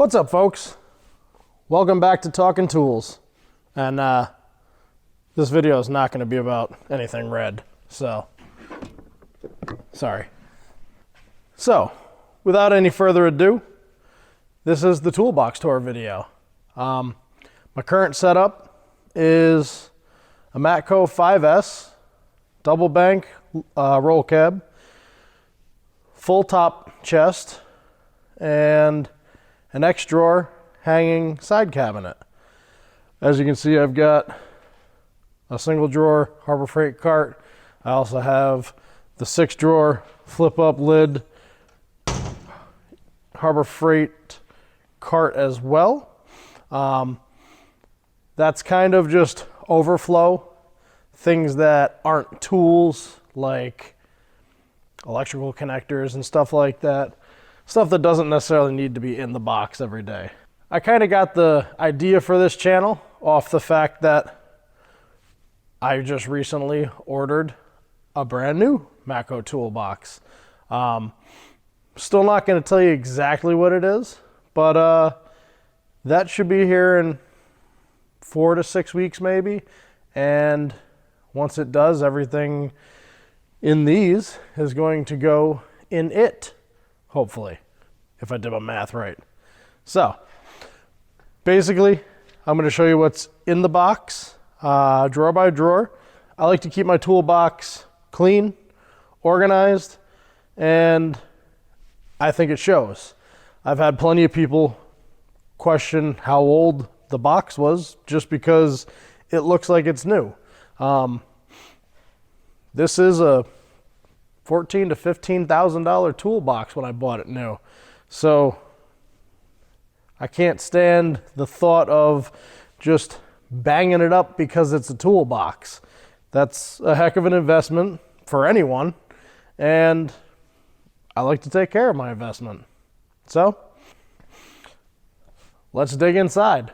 What's up, folks? Welcome back to Talking Tools. And this video is not going to be about anything red, so sorry. So, without any further ado, this is the Toolbox Tour video. My current setup is a Matco 5S, double bank roll cab, full top chest, and an X drawer hanging side cabinet. As you can see, I've got a single drawer Harbor Freight cart. I also have the 6 drawer flip up lid Harbor Freight cart as well. That's kind of just overflow, things that aren't tools like electrical connectors and stuff like that. Stuff that doesn't necessarily need to be in the box every day. I kind of got the idea for this channel off the fact that I just recently ordered a brand new Matco toolbox. Still not going to tell you exactly what it is, but that should be here in 4 to 6 weeks maybe. And once it does, everything in these is going to go in it, hopefully, if I did my math right. So basically, I'm going to show you what's in the box, drawer by drawer. I like to keep my toolbox clean, organized, and I think it shows. I've had plenty of people question how old the box was just because it looks like it's new. This is a $14,000 to $15,000 toolbox when I bought it new. So I can't stand the thought of just banging it up because it's a toolbox. That's a heck of an investment for anyone, and I like to take care of my investment. So let's dig inside.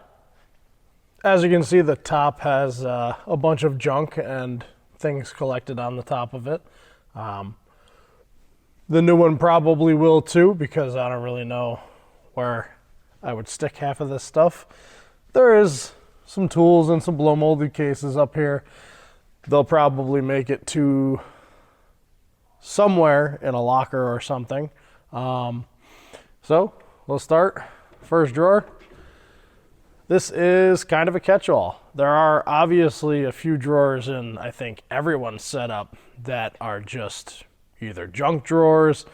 As you can see, the top has a bunch of junk and things collected on the top of it. The new one probably will too, because I don't really know where I would stick half of this stuff. There is some tools and some blow molded cases up here. They'll probably make it to somewhere in a locker or something. So we'll start. First drawer. This is kind of a catch-all. There are obviously a few drawers in, I think, everyone's setup that are just either junk drawers,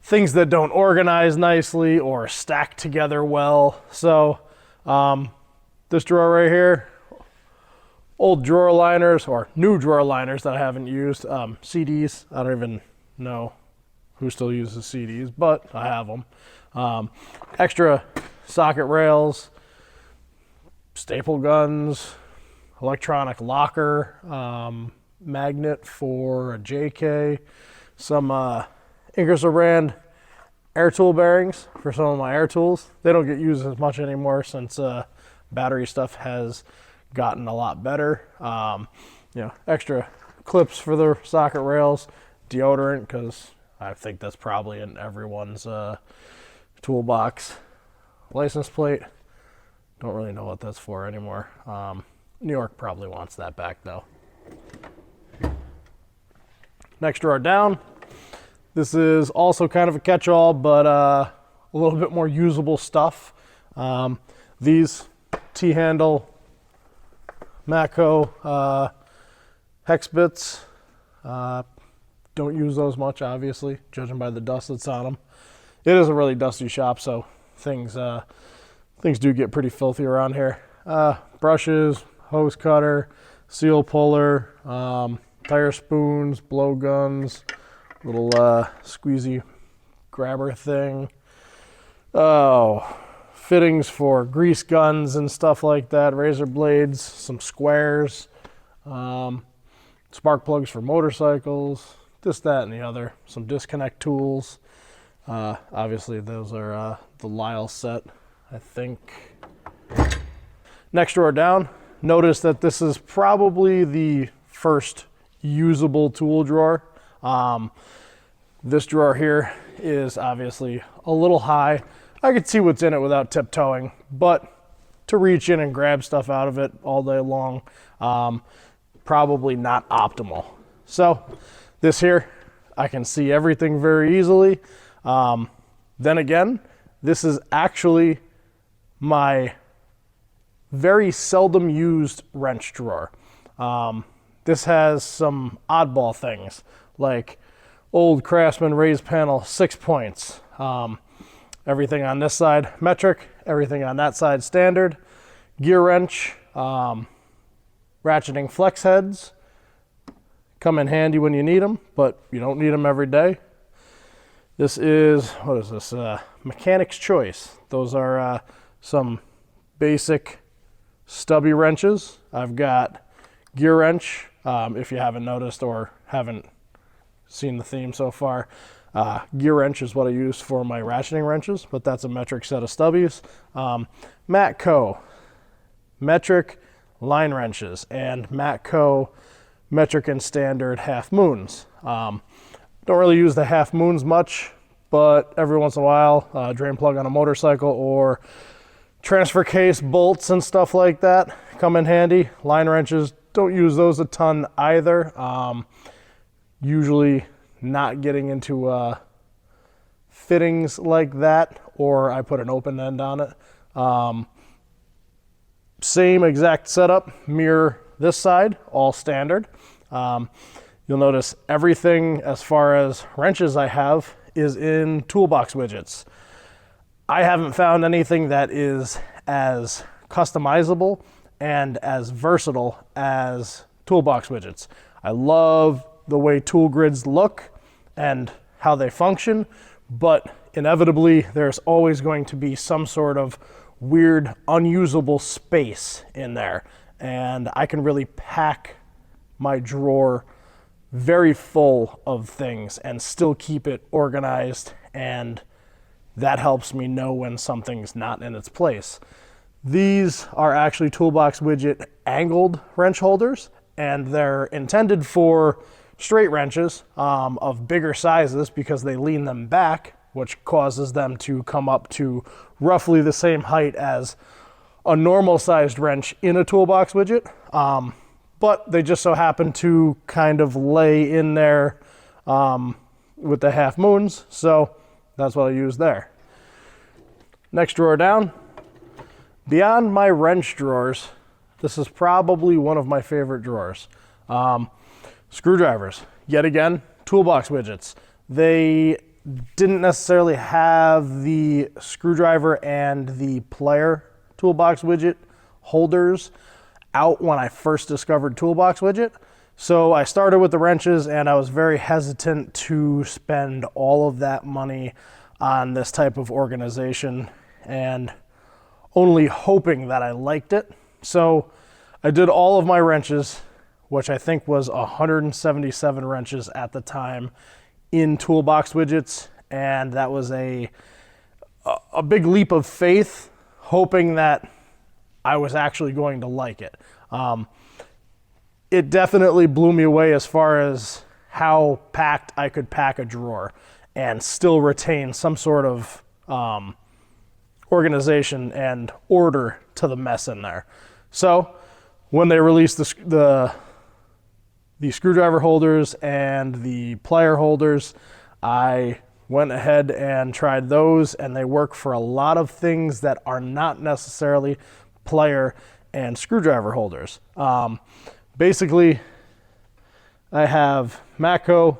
things that don't organize nicely or stack together well. So this drawer right here, old drawer liners or new drawer liners that I haven't used, CDs. I don't even know who still uses CDs, but I have them. Extra socket rails, staple guns, electronic locker, magnet for a JK, some Ingersoll brand air tool bearings for some of my air tools. They don't get used as much anymore since battery stuff has gotten a lot better. Extra clips for the socket rails, deodorant, because I think that's probably in everyone's toolbox. License plate. Don't really know what that's for anymore. New York probably wants that back though. Next drawer down. This is also kind of a catch-all, but a little bit more usable stuff. These T-handle Matco hex bits. Don't use those much, obviously, judging by the dust that's on them. It is a really dusty shop, so things do get pretty filthy around here. Brushes, hose cutter, seal puller, tire spoons, blow guns, little squeezy grabber thing. Oh, fittings for grease guns and stuff like that, razor blades, some squares, spark plugs for motorcycles, this, that, and the other, some disconnect tools. Obviously, those are the Lyle set, I think. Next drawer down, notice that this is probably the first usable tool drawer. This drawer here is obviously a little high. I could see what's in it without tiptoeing, but to reach in and grab stuff out of it all day long, probably not optimal. So this here, I can see everything very easily. Then again, this is actually my very seldom used wrench drawer. This has some oddball things like old Craftsman raised panel 6 points. Everything on this side metric, everything on that side standard. Gear wrench, ratcheting flex heads, come in handy when you need them, but you don't need them every day. This is, what is this, Mechanic's Choice. Those are some basic stubby wrenches. I've got gear wrench, if you haven't noticed or haven't seen the theme so far. Gear wrench is what I use for my ratcheting wrenches, but that's a metric set of stubbies. Matco, metric line wrenches, and Matco metric and standard half moons. Don't really use the half moons much, but every once in a while, drain plug on a motorcycle or transfer case bolts and stuff like that come in handy. Line wrenches, don't use those a ton either. Usually not getting into fittings like that, or I put an open end on it. Same exact setup, mirror this side, all standard. You'll notice everything as far as wrenches I have is in toolbox widgets. I haven't found anything that is as customizable and as versatile as toolbox widgets. I love the way tool grids look and how they function, but inevitably there's always going to be some sort of weird unusable space in there, and I can really pack my drawer very full of things and still keep it organized, and that helps me know when something's not in its place. These are actually toolbox widget angled wrench holders, and they're intended for straight wrenches of bigger sizes because they lean them back, which causes them to come up to roughly the same height as a normal sized wrench in a toolbox widget. But they just so happen to kind of lay in there with the half moons, so that's what I use there. Next drawer down. Beyond my wrench drawers, this is probably one of my favorite drawers. Screwdrivers, yet again, toolbox widgets. They didn't necessarily have the screwdriver and the plier toolbox widget holders out when I first discovered toolbox widget. So I started with the wrenches, and I was very hesitant to spend all of that money on this type of organization and only hoping that I liked it. So I did all of my wrenches, which I think was 177 wrenches at the time, in toolbox widgets, and that was a big leap of faith, hoping that I was actually going to like it. It definitely blew me away as far as how packed I could pack a drawer and still retain some sort of organization and order to the mess in there. So when they released the screwdriver holders and the plier holders, I went ahead and tried those, and they work for a lot of things that are not necessarily plier and screwdriver holders. Basically, I have Matco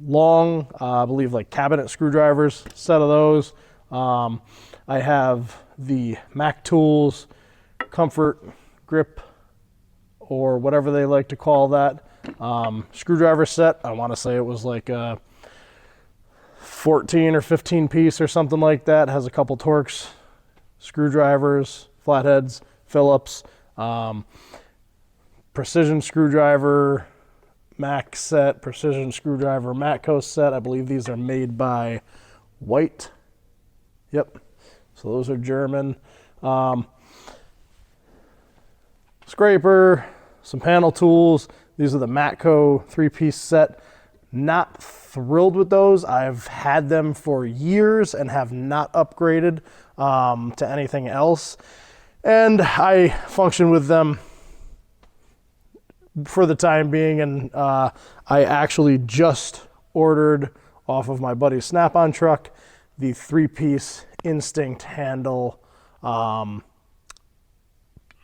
long, I believe like cabinet screwdrivers, set of those. I have the Mac Tools Comfort Grip, or whatever they like to call that, screwdriver set. I want to say it was like a 14 or 15 piece or something like that. It has a couple Torx screwdrivers, flatheads, Phillips, precision screwdriver Mac set, precision screwdriver Matco set. I believe these are made by White. Yep. So those are German. Scraper, some panel tools. These are the Matco 3-piece set. Not thrilled with those. I've had them for years and have not upgraded to anything else. And I function with them for the time being. And I actually just ordered off of my buddy's Snap-on truck the 3-piece Instinct handle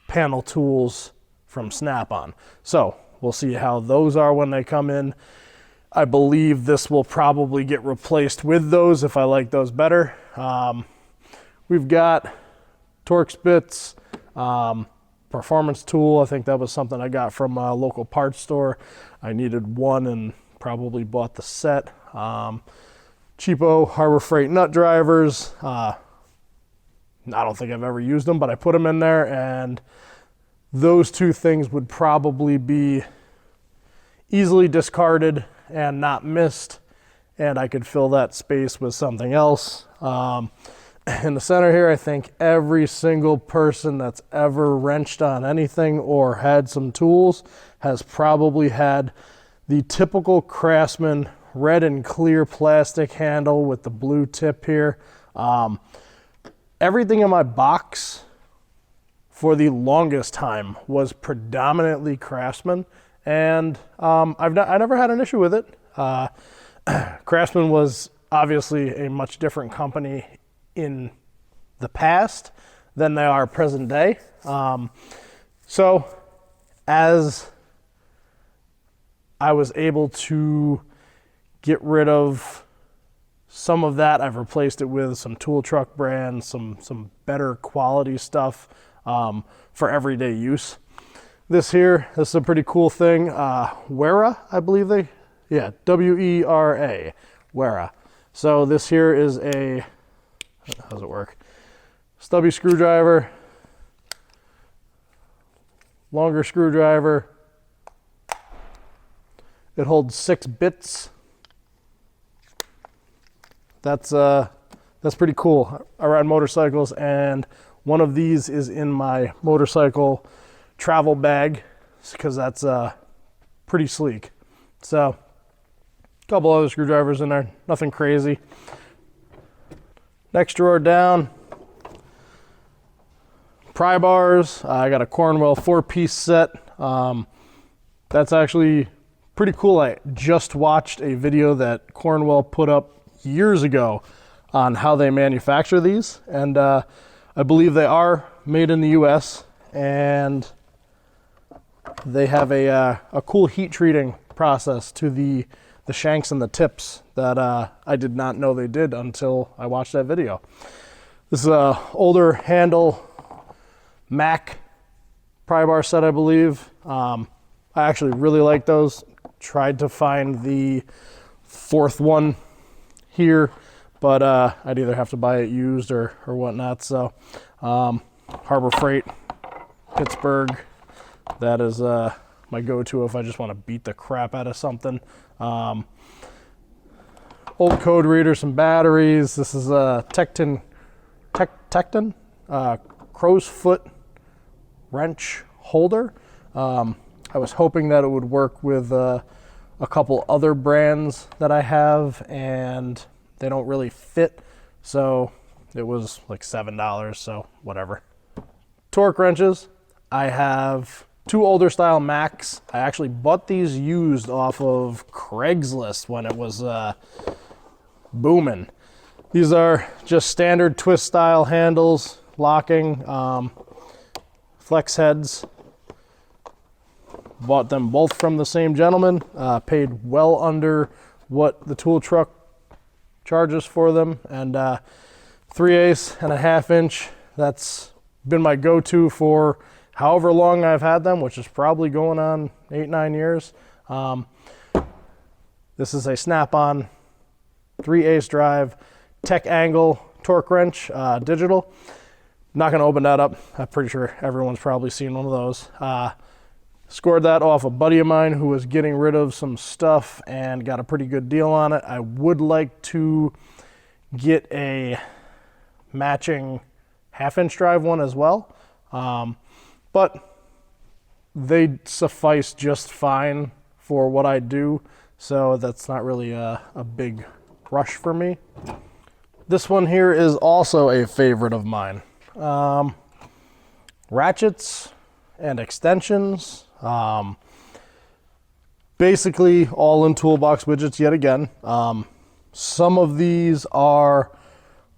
panel tools from Snap-on. So we'll see how those are when they come in. I believe this will probably get replaced with those if I like those better. We've got Torx bits, performance tool. I think that was something I got from a local parts store. I needed one and probably bought the set. Cheapo Harbor Freight nut drivers. I don't think I've ever used them, but I put them in there, and those two things would probably be easily discarded and not missed, and I could fill that space with something else. In the center here, I think every single person that's ever wrenched on anything or had some tools has probably had the typical Craftsman red and clear plastic handle with the blue tip here. Everything in my box for the longest time was predominantly Craftsman, and I never had an issue with it. Craftsman was obviously a much different company in the past than they are present day. So as I was able to get rid of some of that, I've replaced it with some tool truck brands, some better quality stuff for everyday use. This is a pretty cool thing. Wera, I believe W-E-R-A, Wera. So this here is a, how does it work? Stubby screwdriver, longer screwdriver. It holds 6 bits. That's pretty cool. I ride motorcycles, and one of these is in my motorcycle travel bag because that's pretty sleek. So a couple other screwdrivers in there, nothing crazy. Next drawer down, Prybars. I got a Cornwell 4-piece set. That's actually pretty cool. I just watched a video that Cornwell put up years ago on how they manufacture these, and I believe they are made in the US, and they have a cool heat treating process to the shanks and the tips that I did not know they did until I watched that video. This is a older handle Mac Prybar set, I believe. I actually really like those. Tried to find the 4th one here, but I'd either have to buy it used or whatnot. So Harbor Freight, Pittsburgh, that is my go-to if I just want to beat the crap out of something. Old code reader, some batteries. This is a Tecton crow's foot wrench holder. I was hoping that it would work with a couple other brands that I have, and they don't really fit, so it was like $7, so whatever. Torque wrenches. I have 2 older style Macs. I actually bought these used off of Craigslist when it was booming. These are just standard twist style handles, locking, flex heads. Bought them both from the same gentleman. Paid well under what the tool truck charges for them, and 3/8 and a 1/2 inch. That's been my go-to for however long I've had them, which is probably going on 8-9 years. This is a Snap-on 3/8 drive tech angle torque wrench, digital. Not going to open that up. I'm pretty sure everyone's probably seen one of those. Scored that off a buddy of mine who was getting rid of some stuff and got a pretty good deal on it. I would like to get a matching 1/2 inch drive one as well, but they suffice just fine for what I do. so that's not really a big rush for me. This one here is also a favorite of mine. Ratchets and extensions. Basically all in toolbox widgets yet again. Some of these are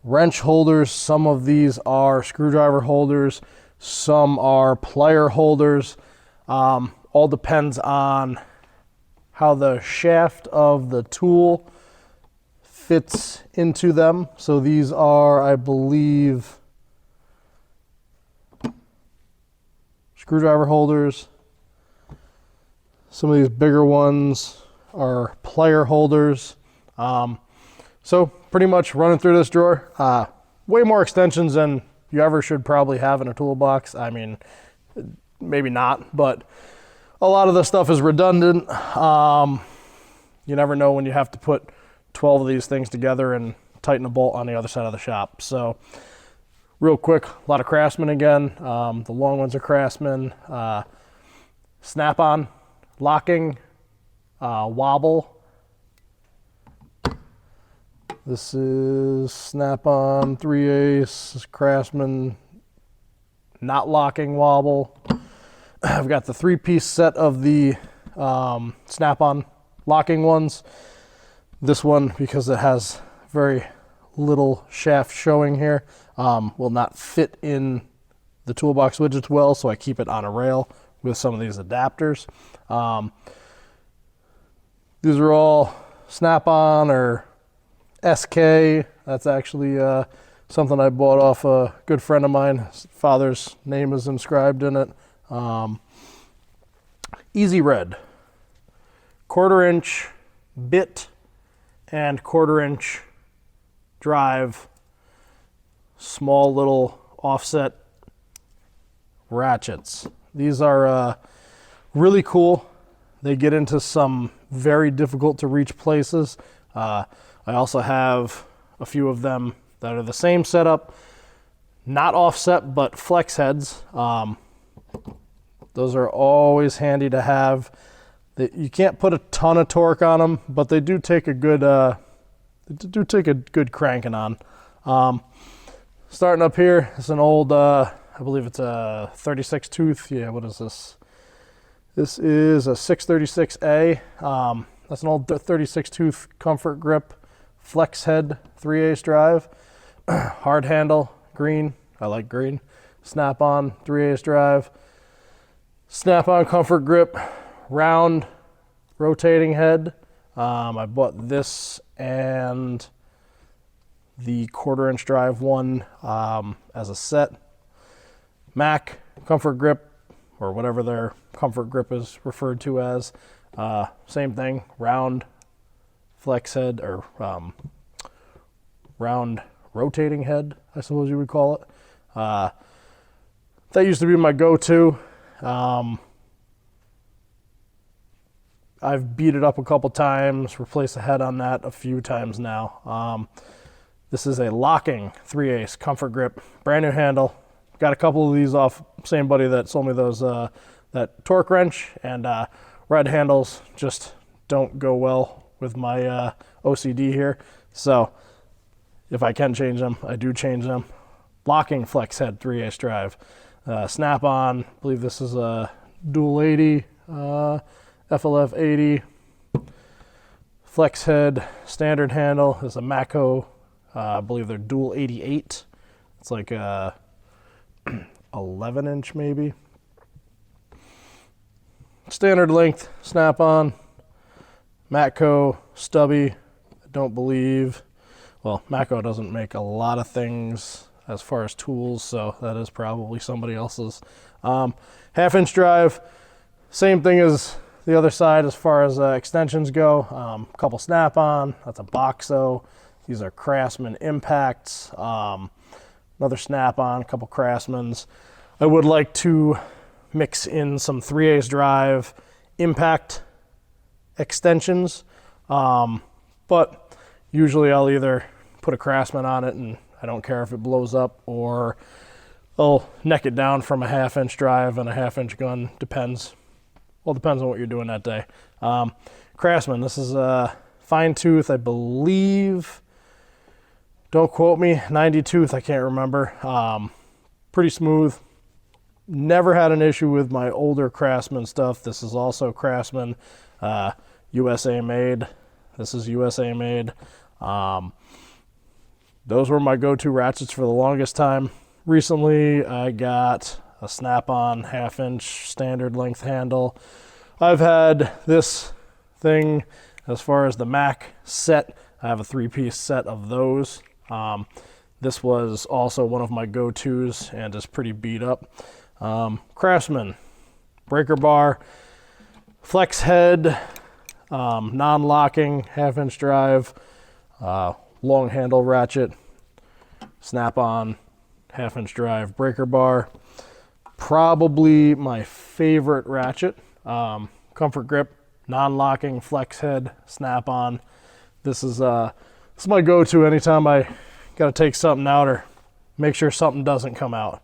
wrench holders, some of these are screwdriver holders, some are plier holders. All depends on how the shaft of the tool fits into them. So these are, I believe, screwdriver holders. Some of these bigger ones are plier holders. So pretty much running through this drawer, way more extensions than you ever should probably have in a toolbox. I mean, maybe not, but a lot of the stuff is redundant. You never know when you have to put 12 of these things together and tighten a bolt on the other side of the shop. So real quick, a lot of Craftsman again. The long ones are Craftsman. Snap-on, locking, wobble. This is Snap-on 3/8, Craftsman, not locking, wobble. I've got the 3-piece set of the Snap-on locking ones. This one, because it has very little shaft showing here, will not fit in the toolbox widgets well, so I keep it on a rail with some of these adapters. These are all Snap-on or SK. That's actually something I bought off a good friend of mine. His father's name is inscribed in it. Easy Red, 1/4-inch bit and 1/4-inch drive, small little offset ratchets. These are really cool. They get into some very difficult to reach places. I also have a few of them that are the same setup, not offset, but flex heads. Those are always handy to have. You can't put a ton of torque on them, but they do take a good cranking on. Starting up here, it's an old, I believe it's a 36 tooth. Yeah, what is this? This is a 636A. That's an old 36 tooth comfort grip, flex head, 3/8 drive, hard handle, green. I like green. Snap-on, 3/8 drive. Snap-on comfort grip, round rotating head. I bought this and the 1/4-inch drive one as a set. Mac comfort grip, or whatever their comfort grip is referred to as. Same thing, round flex head, or round rotating head, I suppose you would call it. That used to be my go-to. I've beat it up a couple times, replaced the head on that a few times now. This is a locking 3/8 comfort grip, brand new handle. Got a couple of these off same buddy that sold me those, that torque wrench, and red handles just don't go well with my OCD here. So if I can change them, I do change them. Locking flex head 3/8 drive. Snap-on, I believe this is a dual 80, FLF 80. Flex head, standard handle is a Matco, I believe they're dual 88. It's like a 11-inch maybe. Standard length, Snap-on, Matco, stubby. I don't believe, well, Matco doesn't make a lot of things as far as tools, so that is probably somebody else's. 1/2-inch drive, same thing as the other side as far as extensions go. A couple Snap-on, that's a Boxo. These are Craftsman impacts. Another Snap-on, a couple Craftsmans. I would like to mix in some 3/8 drive impact extensions, but usually I'll either put a Craftsman on it and I don't care if it blows up, or I'll neck it down from a 1/2-inch drive and a 1/2-inch gun, depends. Well, it depends on what you're doing that day. Craftsman, this is a fine tooth, I believe. Don't quote me, 90 tooth, I can't remember. Pretty smooth. Never had an issue with my older Craftsman stuff. This is also Craftsman, USA made. This is USA made. Those were my go-to ratchets for the longest time. Recently, I got a snap-on 1/2-inch standard length handle. I've had this thing as far as the Mac set. I have a 3-piece set of those. This was also one of my go-tos and is pretty beat up. Craftsman, breaker bar, flex head, non-locking 1/2-inch drive, long handle ratchet, snap-on 1/2-inch drive, breaker bar. Probably my favorite ratchet. Comfort grip, non-locking flex head, snap-on. This is my go-to anytime I got to take something out or make sure something doesn't come out.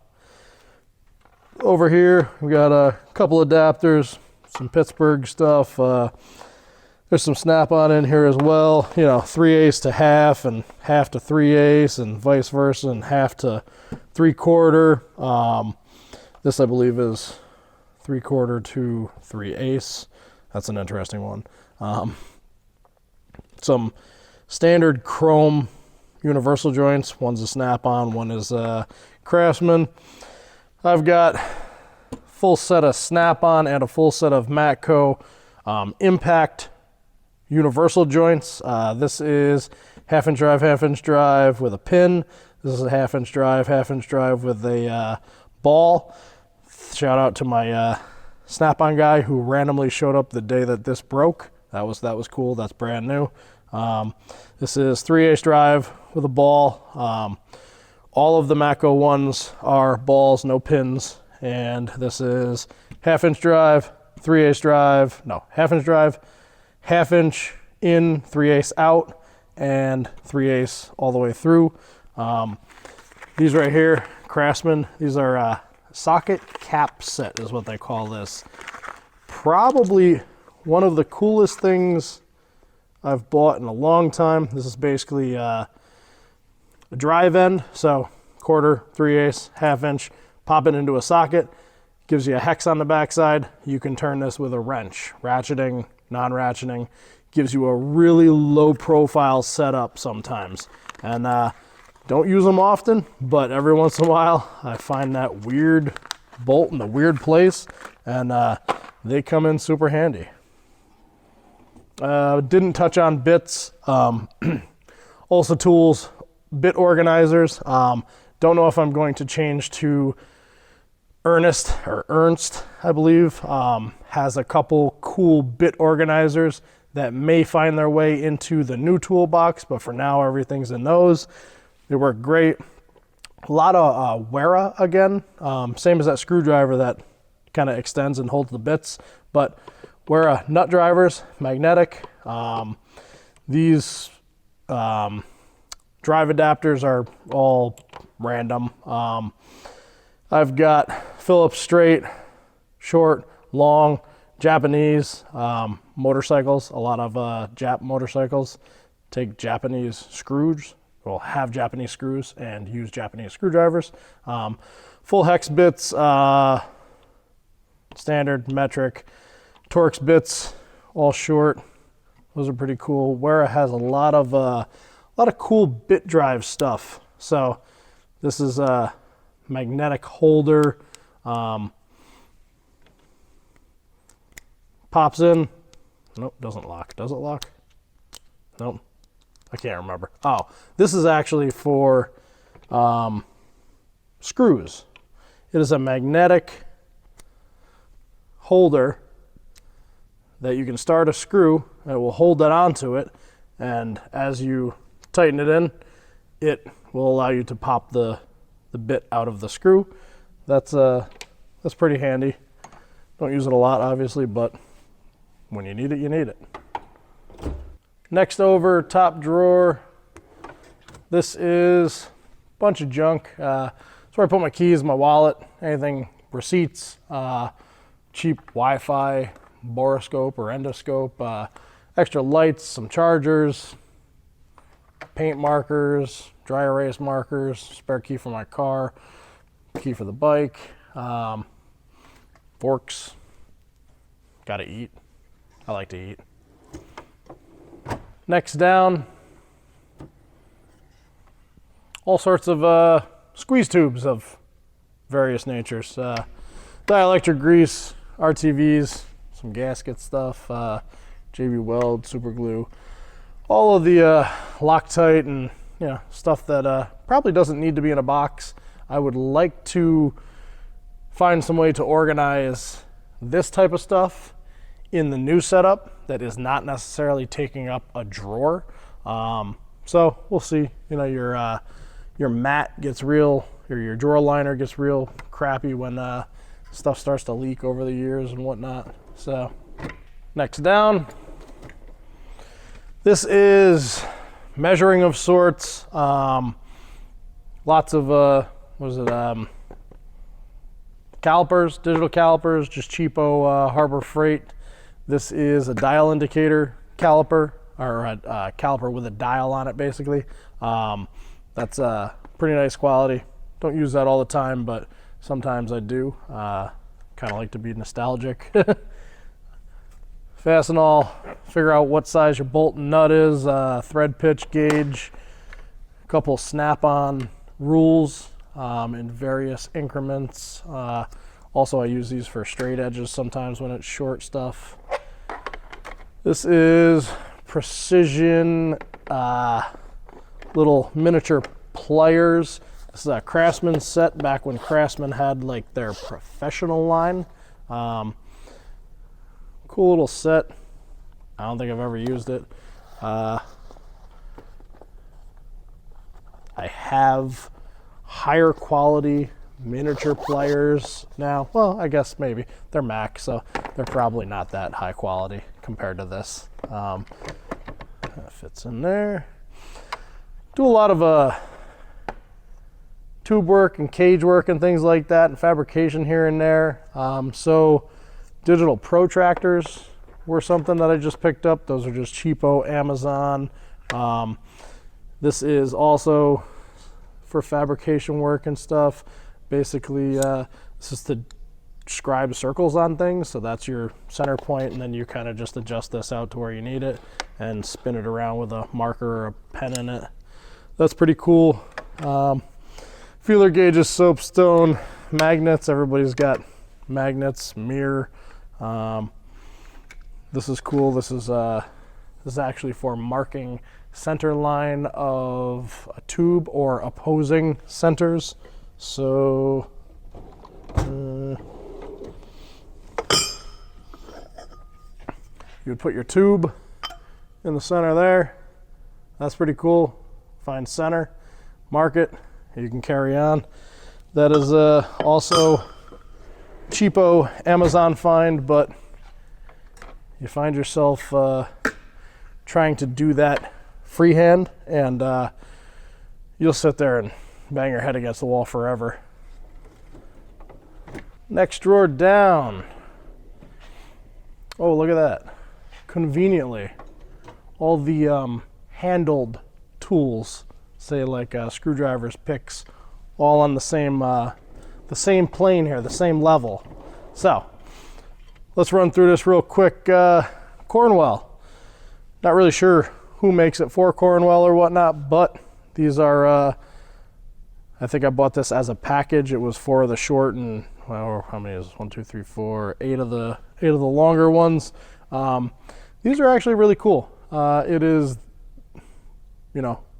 Over here, we got a couple adapters, some Pittsburgh stuff. There's some snap-on in here as well. You know, 3/8 to 1/2 and 1/2 to 3/8 and vice versa, and 1/2 to 3/4. This I believe is 3/4 to 3/8. That's an interesting one. Some standard chrome universal joints. One's a snap-on, one is a Craftsman. I've got full set of snap-on and a full set of Matco impact universal joints. This is 1/2-inch drive, 1/2-inch drive with a pin. This is a 1/2-inch drive with a ball. Shout out to my snap-on guy who randomly showed up the day that this broke. That was cool. That's brand new. This is 3/8 drive with a ball. All of the Matco ones are balls, no pins. And this is 1/2-inch drive, 3/8 drive, no, 1/2-inch drive, 1/2-inch in, 3/8 out, and 3/8 all the way through. These right here, Craftsman, these are socket cap set is what they call this. Probably one of the coolest things I've bought in a long time. This is basically a drive end, so 1/4, 3/8, 1/2-inch, pop it into a socket, gives you a hex on the backside. You can turn this with a wrench, ratcheting, non-ratcheting, gives you a really low profile setup sometimes. And don't use them often, but every once in a while I find that weird bolt in the weird place, and they come in super handy. Didn't touch on bits. Also tools, bit organizers. Don't know if I'm going to change to Ernst, I believe, has a couple cool bit organizers that may find their way into the new toolbox, but for now everything's in those. They work great. A lot of Wera again, same as that screwdriver that kind of extends and holds the bits, but Wera nut drivers, magnetic. These drive adapters are all random. I've got Phillips straight, short, long, Japanese motorcycles. A lot of Jap motorcycles take Japanese screws, well, have Japanese screws and use Japanese screwdrivers. Full hex bits, standard, metric, Torx bits, all short. Those are pretty cool. Wera has a lot of cool bit drive stuff. So this is a magnetic holder. Pops in. Nope, doesn't lock. Does it lock? Nope. I can't remember. Oh, this is actually for screws. It is a magnetic holder that you can start a screw, and it will hold that onto it, and as you tighten it in, it will allow you to pop the bit out of the screw. That's pretty handy. Don't use it a lot, obviously, but when you need it, you need it. Next over, top drawer. This is a bunch of junk. That's where I put my keys, my wallet, anything, receipts, cheap Wi-Fi borescope or endoscope, extra lights, some chargers, paint markers, dry erase markers, spare key for my car, key for the bike, forks. Gotta eat. I like to eat. Next down, all sorts of squeeze tubes of various natures. Dielectric grease, RTVs, some gasket stuff, JB Weld, super glue, all of the Loctite and stuff that probably doesn't need to be in a box. I would like to find some way to organize this type of stuff in the new setup that is not necessarily taking up a drawer. So we'll see. Your mat gets real, or your drawer liner gets real crappy when stuff starts to leak over the years and whatnot. So next down, this is measuring of sorts. Lots of calipers, digital calipers, just cheapo Harbor Freight. This is a dial indicator caliper, or a caliper with a dial on it, basically. That's pretty nice quality. Don't use that all the time, but sometimes I do. Kind of like to be nostalgic. Fasten all, figure out what size your bolt and nut is, thread pitch gauge, a couple snap-on rules in various increments. Also, I use these for straight edges sometimes when it's short stuff. This is precision little miniature pliers. This is a Craftsman set back when Craftsman had like their professional line. Cool little set. I don't think I've ever used it. I have higher quality miniature pliers now. Well, I guess maybe they're Mac, so they're probably not that high quality compared to this. That fits in there. Do a lot of tube work and cage work and things like that, and fabrication here and there. So digital protractors were something that I just picked up. Those are just cheapo Amazon. This is also for fabrication work and stuff. Basically, this is to scribe circles on things. So that's your center point, and then you kind of just adjust this out to where you need it and spin it around with a marker or a pen in it. That's pretty cool. Feeler gauges, soapstone, magnets. Everybody's got magnets, mirror. This is cool. This is actually for marking center line of a tube or opposing centers. So you would put your tube in the center there. That's pretty cool. Find center, mark it, you can carry on. That is also cheapo Amazon find, but you find yourself trying to do that freehand, and you'll sit there and bang your head against the wall forever. Next drawer down. Oh, look at that. Conveniently, all the handled tools, say like screwdrivers, picks, all on the same plane here, the same level. So let's run through this real quick. Cornwell. Not really sure who makes it for Cornwell or whatnot, but these are, I think I bought this as a package. It was 4 of the short and, well, how many is this? 1, 2, 3, 4, 8 of the longer ones. These are actually really cool. It is,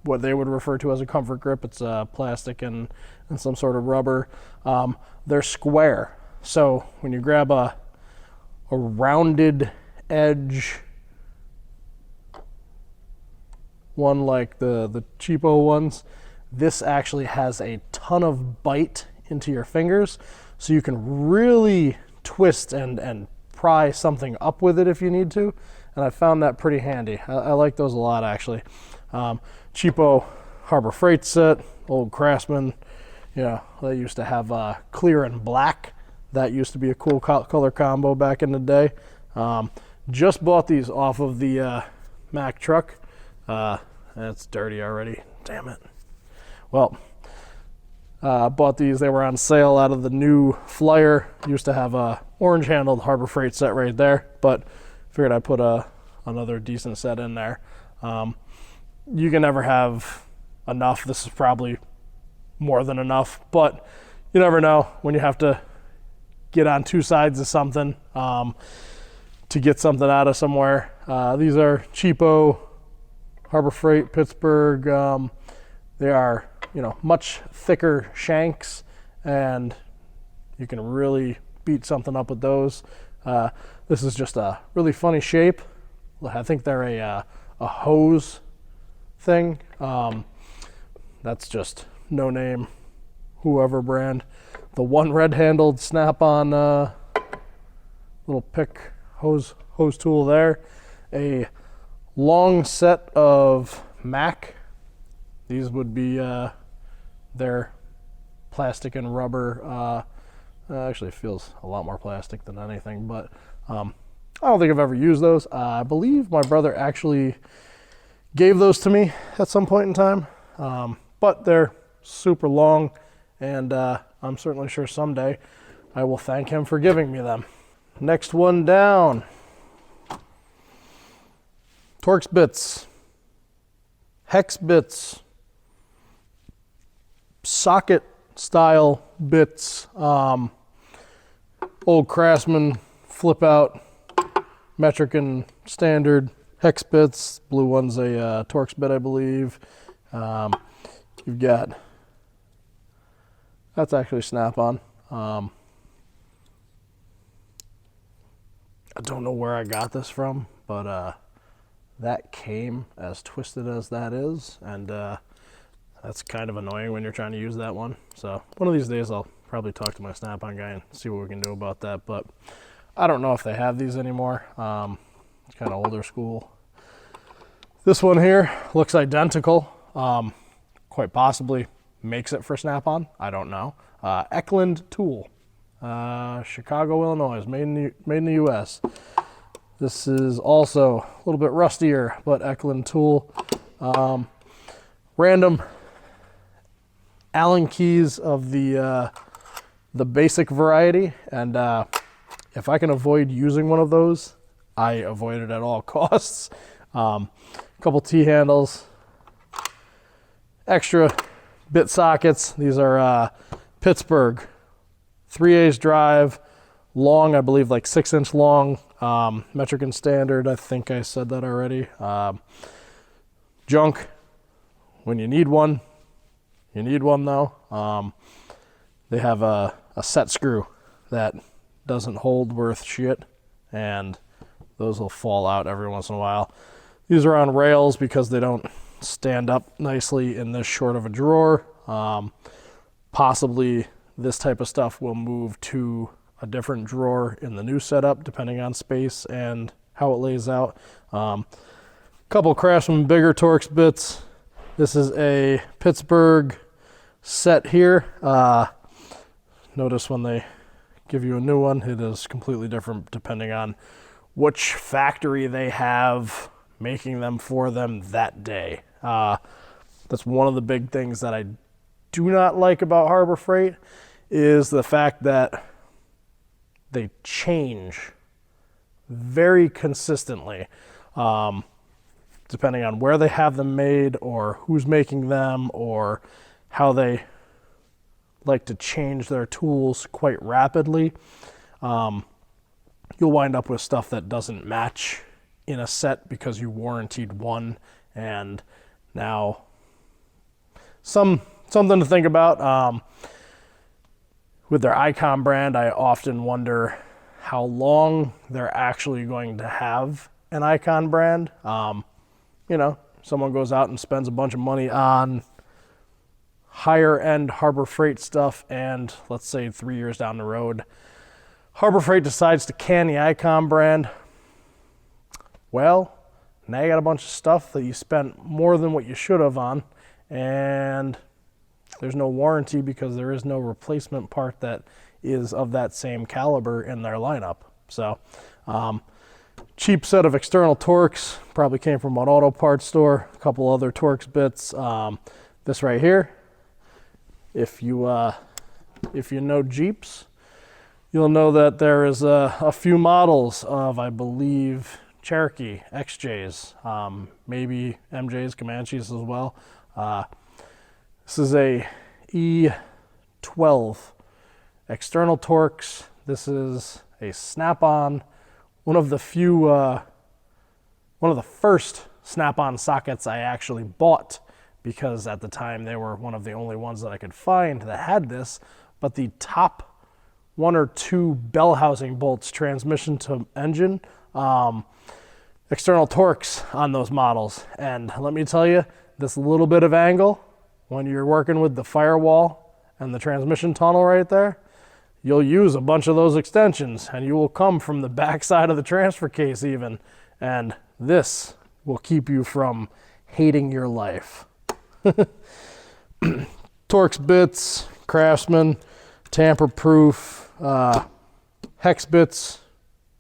what they would refer to as a comfort grip. It's plastic and some sort of rubber. They're square. So when you grab a rounded edge one like the cheapo ones, this actually has a ton of bite into your fingers, so you can really twist and pry something up with it if you need to, and I found that pretty handy. I like those a lot, actually. Cheapo Harbor Freight set, old Craftsman. They used to have clear and black. That used to be a cool color combo back in the day. Just bought these off of the Mack truck. It's dirty already, damn it. Well, bought these, they were on sale out of the new Flyer. Used to have a orange handled Harbor Freight set right there, but figured I'd put another decent set in there. You can never have enough. This is probably more than enough, but you never know when you have to get on two sides of something to get something out of somewhere. These are cheapo Harbor Freight, Pittsburgh. They are, you know, much thicker shanks, and you can really beat something up with those. This is just a really funny shape. I think they're a hose thing. That's just no name, whoever brand. The one red-handled snap-on little pick hose tool there. A long set of Mack. These would be their plastic and rubber. Actually, it feels a lot more plastic than anything, but I don't think I've ever used those. I believe my brother actually gave those to me at some point in time, but they're super long, and I'm certainly sure someday I will thank him for giving me them. Next one down. Torx bits, hex bits, socket style bits, old Craftsman flip out, metric and standard hex bits. Blue one's a Torx bit, I believe. You've got, that's actually snap-on. I don't know where I got this from, but that came as twisted as that is, and that's kind of annoying when you're trying to use that one. So one of these days I'll probably talk to my snap-on guy and see what we can do about that, but I don't know if they have these anymore. It's kind of older school. This one here looks identical. Quite possibly makes it for snap-on. I don't know. Eklund tool, Chicago, Illinois, made in the U.S. This is also a little bit rustier, but Eklund tool. Random Allen keys of the basic variety, and if I can avoid using one of those, I avoid it at all costs. Couple T-handles, extra bit sockets. These are Pittsburgh 3/8 drive, long, I believe like 6-inch long, metric and standard. I think I said that already. Junk when you need one. You need one though. They have a set screw that doesn't hold worth shit, and those will fall out every once in a while. These are on rails because they don't stand up nicely in this short of a drawer. Possibly this type of stuff will move to a different drawer in the new setup depending on space and how it lays out. Couple Craftsman bigger Torx bits. This is a Pittsburgh set here. Notice when they give you a new one, it is completely different depending on which factory they have making them for them that day. That's one of the big things that I do not like about Harbor Freight, is the fact that they change very consistently, depending on where they have them made or who's making them or how they like to change their tools quite rapidly. You'll wind up with stuff that doesn't match in a set because you warrantied one, and now something to think about. With their Icon brand, I often wonder how long they're actually going to have an Icon brand. You know, someone goes out and spends a bunch of money on higher end Harbor Freight stuff, and let's say 3 years down the road, Harbor Freight decides to can the Icon brand. Well, now you got a bunch of stuff that you spent more than what you should have on, and there's no warranty because there is no replacement part that is of that same caliber in their lineup. So cheap set of external Torx, probably came from an auto parts store, a couple other Torx bits. This right here, if you know Jeeps, you'll know that there is a few models of, I believe, Cherokee XJs, maybe MJs, Comanches as well. This is a E12 external Torx. This is a snap-on, one of the first snap-on sockets I actually bought, because at the time they were one of the only ones that I could find that had this. But the top 1 or 2 bell housing bolts, transmission to engine, external Torx on those models. And let me tell you, this little bit of angle, when you're working with the firewall and the transmission tunnel right there, you'll use a bunch of those extensions, and you will come from the back side of the transfer case even, and this will keep you from hating your life. Torx bits, Craftsman, tamper-proof, hex bits,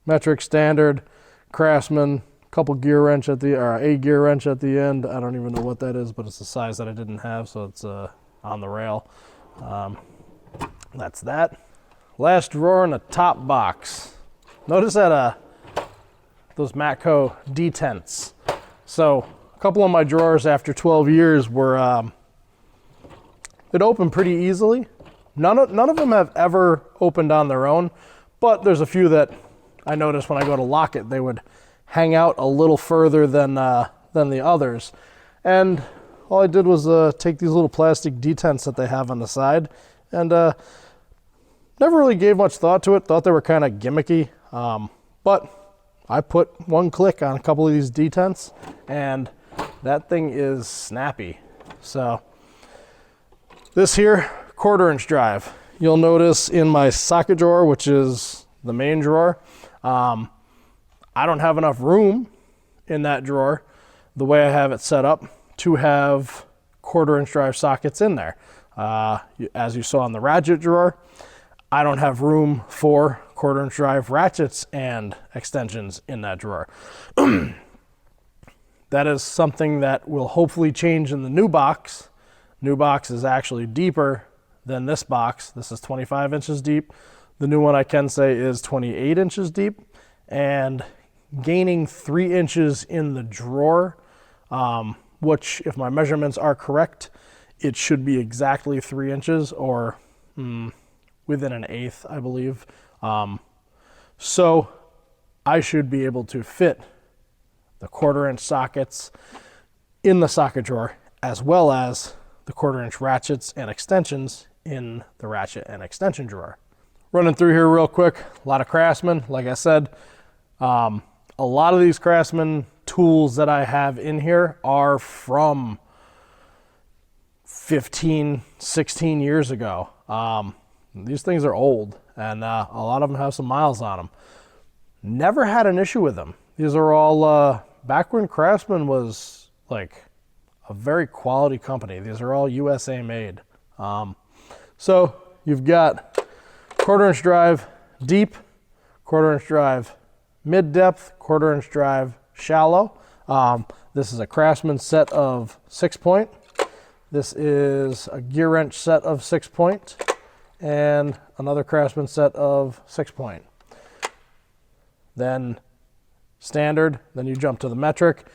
metric standard, Craftsman, couple gear wrench at the, or a gear wrench at the end. I don't even know what that is, but it's the size that I didn't have, so it's on the rail. That's that. Last drawer in the top box. Notice that those Matco detents. So a couple of my drawers after 12 years were, it opened pretty easily. None of them have ever opened on their own, but there's a few that I noticed when I go to lock it, they would hang out a little further than the others. And all I did was take these little plastic detents that they have on the side, and never really gave much thought to it. Thought they were kind of gimmicky, but I put one click on a couple of these detents, and that thing is snappy. So this here, 1/4-inch drive. You'll notice in my socket drawer, which is the main drawer, I don't have enough room in that drawer, the way I have it set up, to have 1/4-inch drive sockets in there. As you saw in the ratchet drawer, I don't have room for 1/4-inch drive ratchets and extensions in that drawer. That is something that will hopefully change in the new box. New box is actually deeper than this box. This is 25 inches deep. The new one, I can say, is 28 inches deep, and gaining 3 inches in the drawer, which, if my measurements are correct, it should be exactly 3 inches, or within 1/8, I believe. So I should be able to fit the 1/4-inch sockets in the socket drawer, as well as the 1/4-inch ratchets and extensions in the ratchet and extension drawer. Running through here real quick, a lot of Craftsman. Like I said, a lot of these Craftsman tools that I have in here are from 15, 16 years ago. These things are old, and a lot of them have some miles on them. Never had an issue with them. These are all, back when Craftsman was like a very quality company. These are all USA made. So you've got 1/4-inch drive deep, 1/4-inch drive mid-depth, 1/4-inch drive shallow. This is a Craftsman set of 6-point. This is a gear wrench set of 6-point, and another Craftsman set of 6-point. Then standard, then you jump to the metric.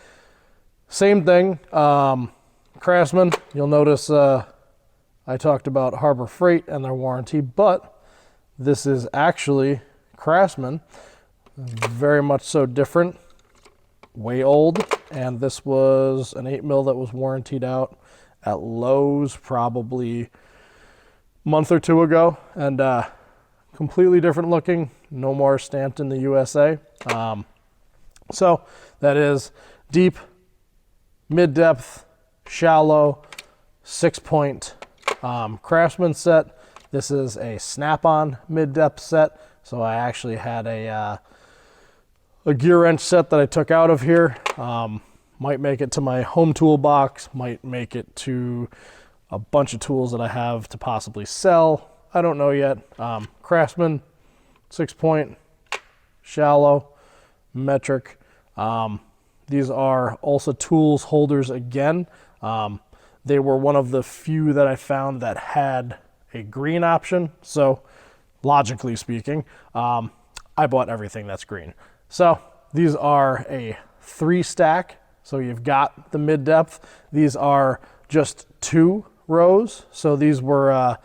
Same thing, Craftsman. You'll notice I talked about Harbor Freight and their warranty, but this is actually Craftsman. Very much so different, way old, and this was an 8mm that was warrantied out at Lowe's probably a month or 2 ago, and completely different looking, no more stamped in the USA. So that is deep, mid-depth, shallow, 6-point Craftsman set. This is a snap-on mid-depth set, so I actually had a gear wrench set that I took out of here. Might make it to my home toolbox, might make it to a bunch of tools that I have to possibly sell. I don't know yet. Craftsman, 6-point, shallow, metric. These are also Tools holders again. They were one of the few that I found that had a green option. So logically speaking, I bought everything that's green. So these are a 3-stack. So you've got the mid-depth. These are just 2 rows. So these were,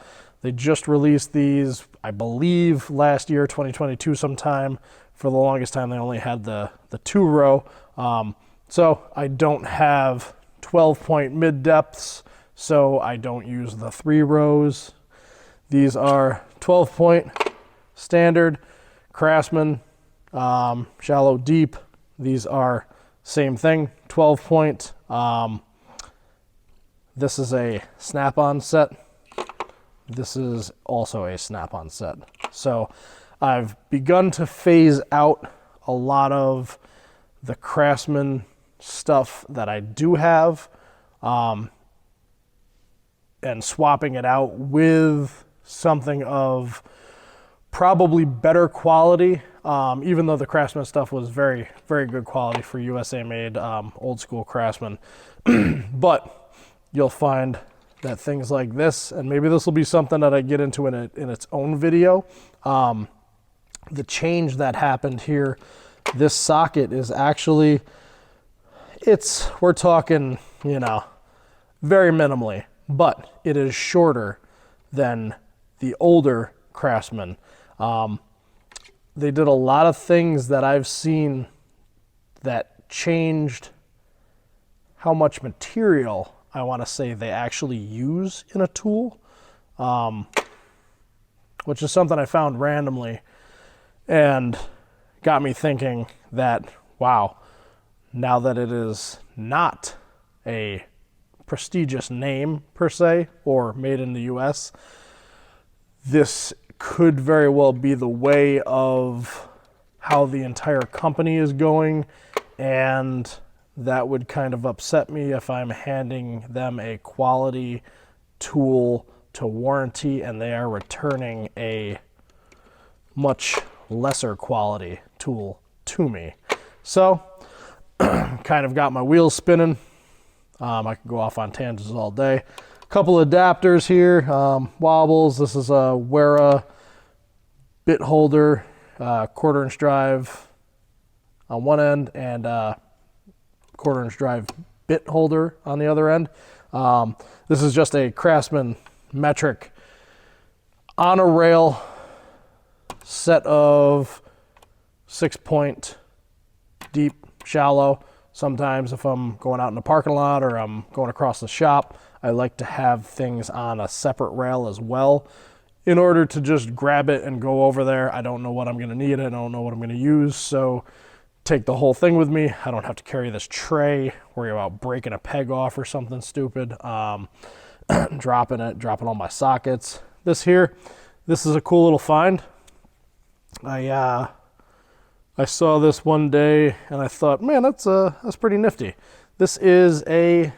they just released these, I believe, last year, 2022 sometime. For the longest time, they only had the 2-row. So I don't have 12-point mid-depths, so I don't use the 3 rows. These are 12-point standard, Craftsman, shallow, deep. These are same thing, 12-point. This is a snap-on set. This is also a snap-on set. So I've begun to phase out a lot of the Craftsman stuff that I do have, and swapping it out with something of probably better quality, even though the Craftsman stuff was very, very good quality for USA made, old school Craftsman. But you'll find that things like this, and maybe this will be something that I get into in its own video, the change that happened here, this socket is actually, we're talking, you know, very minimally, but it is shorter than the older Craftsman. They did a lot of things that I've seen that changed how much material, I want to say, they actually use in a tool, which is something I found randomly and got me thinking that, wow, now that it is not a prestigious name per se, or made in the US, this could very well be the way of how the entire company is going, and that would kind of upset me if I'm handing them a quality tool to warranty and they are returning a much lesser quality tool to me. So kind of got my wheels spinning. I could go off on tangents all day. A couple adapters here, wobbles. This is a Wera bit holder, 1/4-inch drive on one end, and 1/4-inch drive bit holder on the other end. This is just a Craftsman metric on a rail set of 6-point deep, shallow. Sometimes if I'm going out in the parking lot or I'm going across the shop, I like to have things on a separate rail as well in order to just grab it and go over there. I don't know what I'm going to need. I don't know what I'm going to use. So take the whole thing with me. I don't have to carry this tray, worry about breaking a peg off or something stupid, dropping all my sockets. This is a cool little find. I saw this one day and I thought, man, that's pretty nifty. This is a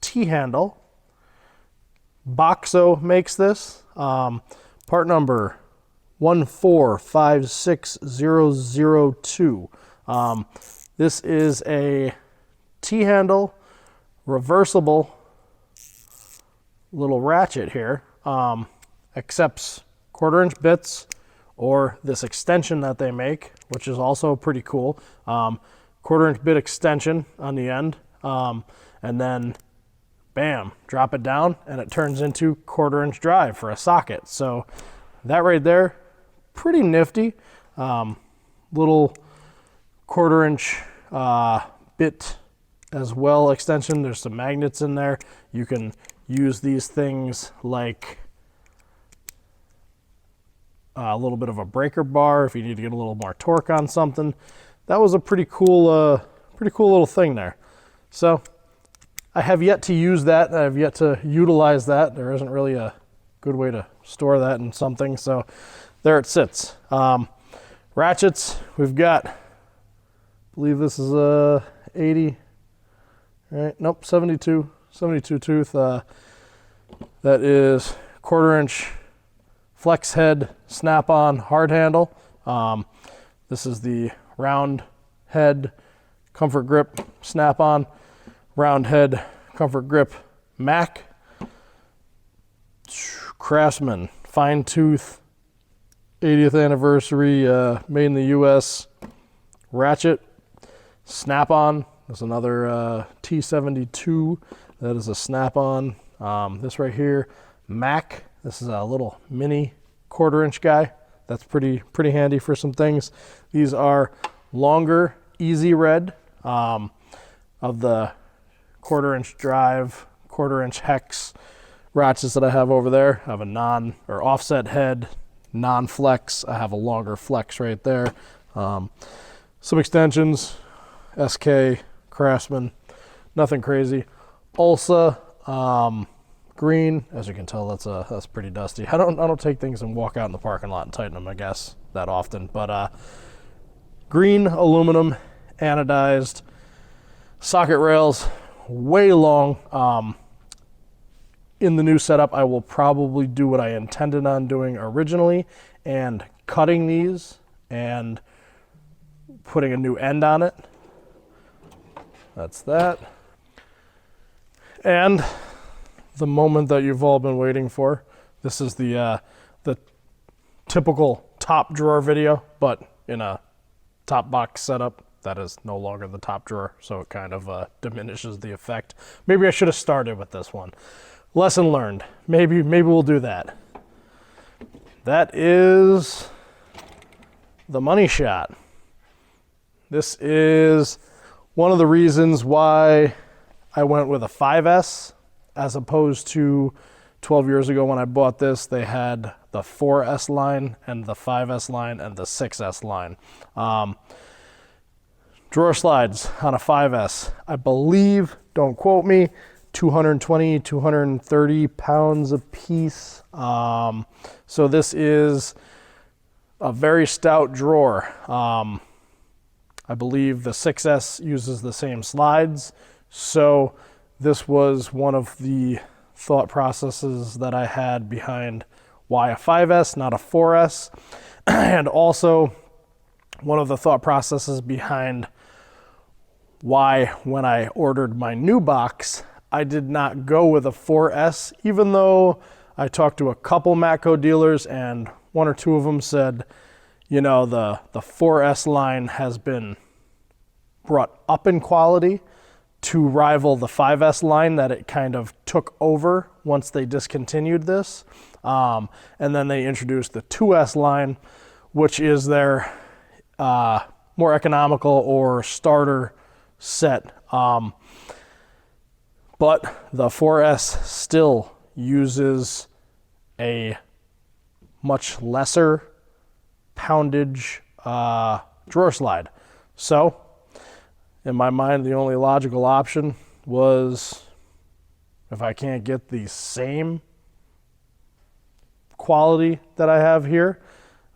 T-handle. Boxo makes this. Part number 1456002. This is a T-handle, reversible little ratchet here. Accepts 1/4-inch bits, or this extension that they make, which is also pretty cool. 1/4-inch bit extension on the end, and then bam, drop it down and it turns into 1/4-inch drive for a socket. So that right there, pretty nifty. Little 1/4-inch bit as well extension. There's some magnets in there. You can use these things like a little bit of a breaker bar if you need to get a little more torque on something. That was a pretty cool little thing there. So I have yet to use that. I have yet to utilize that. There isn't really a good way to store that in something. So there it sits. Ratchets, we've got, I believe this is a 80, right? Nope, 72 tooth. That is 1/4-inch flex head snap-on hard handle. This is the round head, comfort grip, snap-on, round head, comfort grip, Mac, Craftsman, fine tooth, 80th anniversary, made in the US, Ratchet, snap-on. There's another T72. That is a snap-on. This right here, Mac. This is a little mini 1/4 inch guy. That's pretty handy for some things. These are longer, easy red of the 1/4 inch drive, 1/4 inch hex ratchets that I have over there. I have a offset head, non-flex. I have a longer flex right there. Some extensions, SK, Craftsman, nothing crazy. Ulsa, green. As you can tell, that's pretty dusty. I don't take things and walk out in the parking lot and tighten them, I guess, that often. But green aluminum, anodized, socket rails, way long. In the new setup, I will probably do what I intended on doing originally and cutting these and putting a new end on it. That's that. And the moment that you've all been waiting for. This is the typical top drawer video, but in a top box setup. That is no longer the top drawer, so it kind of diminishes the effect. Maybe I should have started with this one. Lesson learned. Maybe we'll do that. That is the money shot. This is one of the reasons why I went with a 5S as opposed to 12 years ago when I bought this. They had the 4S line and the 5S line and the 6S line. Drawer slides on a 5S, I believe, don't quote me, 220, 230 pounds a piece. So this is a very stout drawer. I believe the 6S uses the same slides. So this was one of the thought processes that I had behind why a 5S, not a 4S. And also one of the thought processes behind why when I ordered my new box, I did not go with a 4S, even though I talked to a couple Matco dealers and one or two of them said, you know, the 4S line has been brought up in quality to rival the 5S line that it kind of took over once they discontinued this. And then they introduced the 2S line, which is their more economical or starter set. But the 4S still uses a much lesser poundage drawer slide. So in my mind, the only logical option was, if I can't get the same quality that I have here,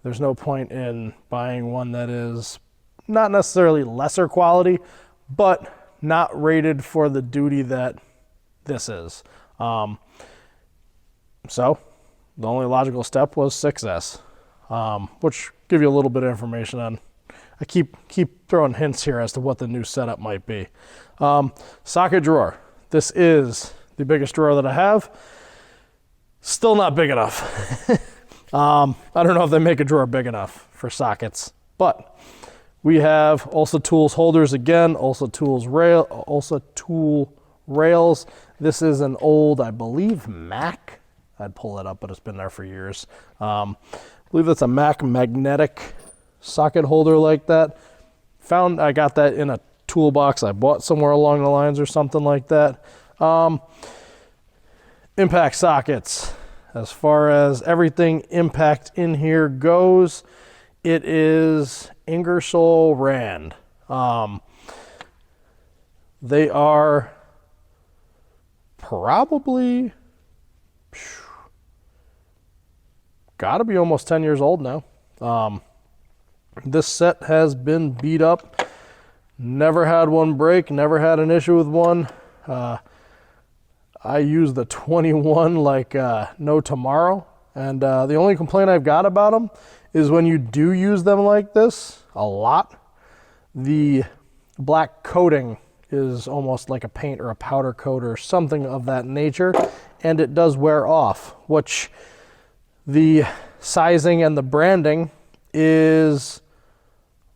there's no point in buying one that is not necessarily lesser quality, but not rated for the duty that this is. So the only logical step was 6S, which give you a little bit of information on. I keep throwing hints here as to what the new setup might be. Socket drawer. This is the biggest drawer that I have. Still not big enough. I don't know if they make a drawer big enough for sockets, but we have also tools holders again, also tool rails. This is an old, I believe, Mac. I'd pull it up, but it's been there for years. I believe that's a Mac magnetic socket holder like that. I got that in a toolbox I bought somewhere along the lines or something like that. Impact sockets. As far as everything impact in here goes, it is Ingersoll Rand. They are probably gotta be almost 10 years old now. This set has been beat up. Never had one break, never had an issue with one. I use the 21 like no tomorrow. And the only complaint I've got about them is when you do use them like this a lot, the black coating is almost like a paint or a powder coat or something of that nature, and it does wear off, which the sizing and the branding is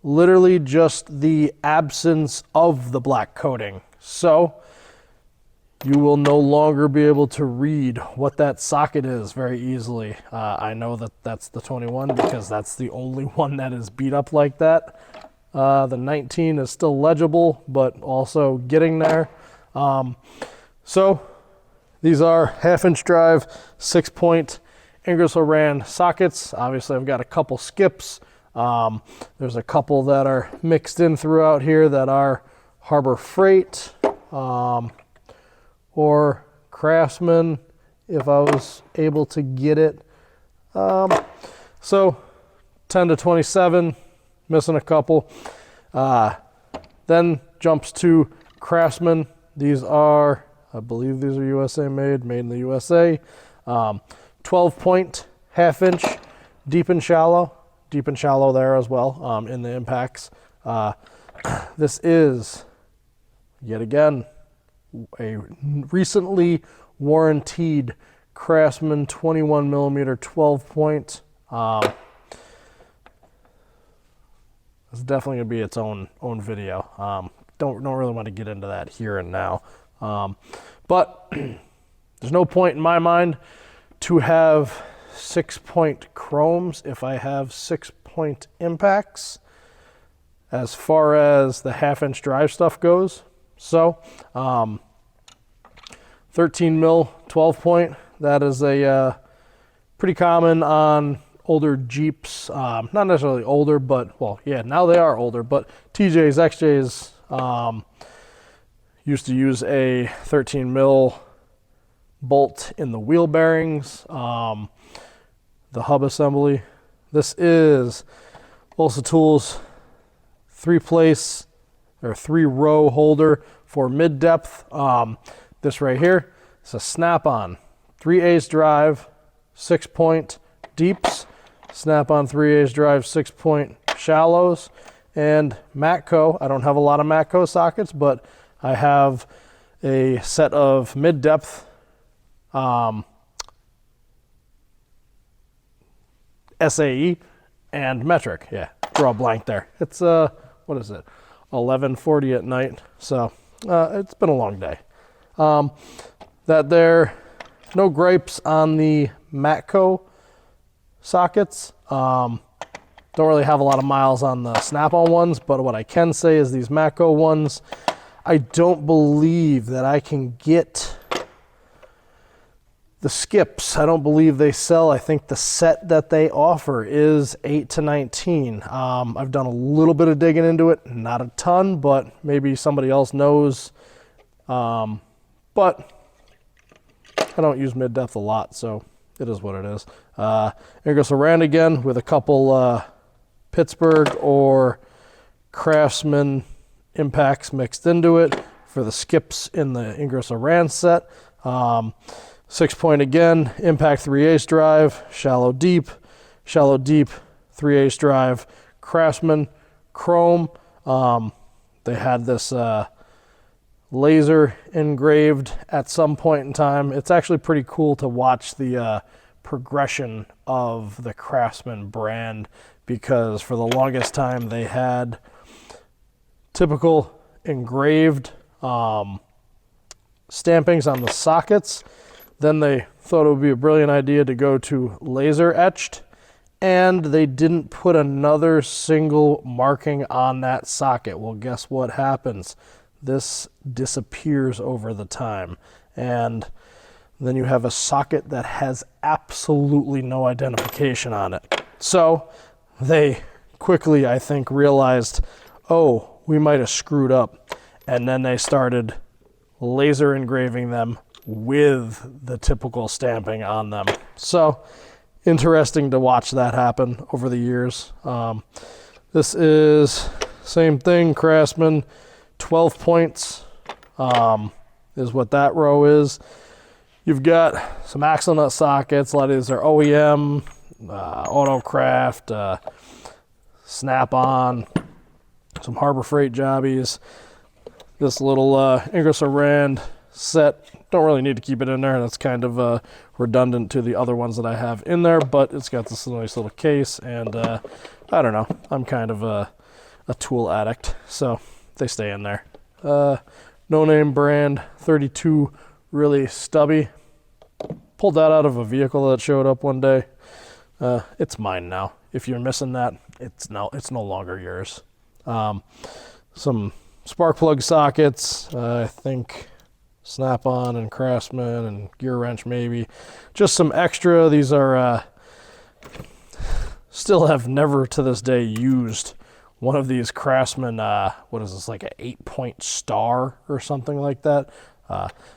literally just the absence of the black coating. So you will no longer be able to read what that socket is very easily. I know that that's the 21 because that's the only one that is beat up like that. The 19 is still legible, but also getting there. So these are 1/2-inch drive, 6-point Ingersoll-Rand sockets. Obviously, I've got a couple skips. There's a couple that are mixed in throughout here that are Harbor Freight or Craftsman, if I was able to get it. So 10 to 27, missing a couple. Then jumps to Craftsman. These are, I believe these are USA made in the USA. 12-point, 1/2-inch, deep and shallow there as well in the impacts. This is, yet again, a recently warranted Craftsman 21 millimeter 12-point. It's definitely gonna be its own video. Don't really want to get into that here and now. But there's no point in my mind to have 6-point chromes if I have 6-point impacts as far as the 1/2-inch drive stuff goes. So 13 mil 12-point, that is a pretty common on older Jeeps. Not necessarily older, but well, yeah, now they are older, but TJs, XJs used to use a 13 mil bolt in the wheel bearings, the hub assembly. This is also Tools 3-place or 3-row holder for mid-depth. This right here is a snap-on 3/8 drive, 6-point deeps, snap-on 3/8 drive, 6-point shallows, and Matco. I don't have a lot of Matco sockets, but I have a set of mid-depth SAE and metric. Yeah, draw a blank there. It's what is it, 11:40 at night, so it's been a long day. That there, no gripes on the Matco sockets. Don't really have a lot of miles on the snap-on ones, but what I can say is these Matco ones, I don't believe that I can get the skips. I don't believe they sell. I think the set that they offer is 8 to 19. I've done a little bit of digging into it, not a ton, but maybe somebody else knows. But I don't use mid-depth a lot, so it is what it is. Ingersoll-Rand again with a couple Pittsburgh or Craftsman impacts mixed into it for the skips in the Ingersoll-Rand set. 6-point again, impact 3/8 drive, shallow deep, 3/8 drive, Craftsman, chrome. They had this laser engraved at some point in time. It's actually pretty cool to watch the progression of the Craftsman brand, because for the longest time they had typical engraved stampings on the sockets. Then they thought it would be a brilliant idea to go to laser etched, and they didn't put another single marking on that socket. Well, guess what happens? This disappears over the time, and then you have a socket that has absolutely no identification on it. So they quickly, I think, realized, oh, we might have screwed up, and then they started laser engraving them with the typical stamping on them. So interesting to watch that happen over the years. This is same thing, Craftsman, 12 points is what that row is. You've got some axle nut sockets. A lot of these are OEM, Autocraft, Snap-on. some Harbor Freight jobbies. This little Ingersoll Rand set, don't really need to keep it in there. That's kind of redundant to the other ones that I have in there, but it's got this nice little case, and I don't know, I'm kind of a tool addict, so they stay in there. No name brand 32, really stubby. Pulled that out of a vehicle that showed up one day. It's mine now. If you're missing that, it's no longer yours. Some spark plug sockets, I think Snap-on and Craftsman and Gear Wrench maybe. Just some extra. These are, still have never to this day used one of these Craftsman, what is this, like an 8-point star or something like that.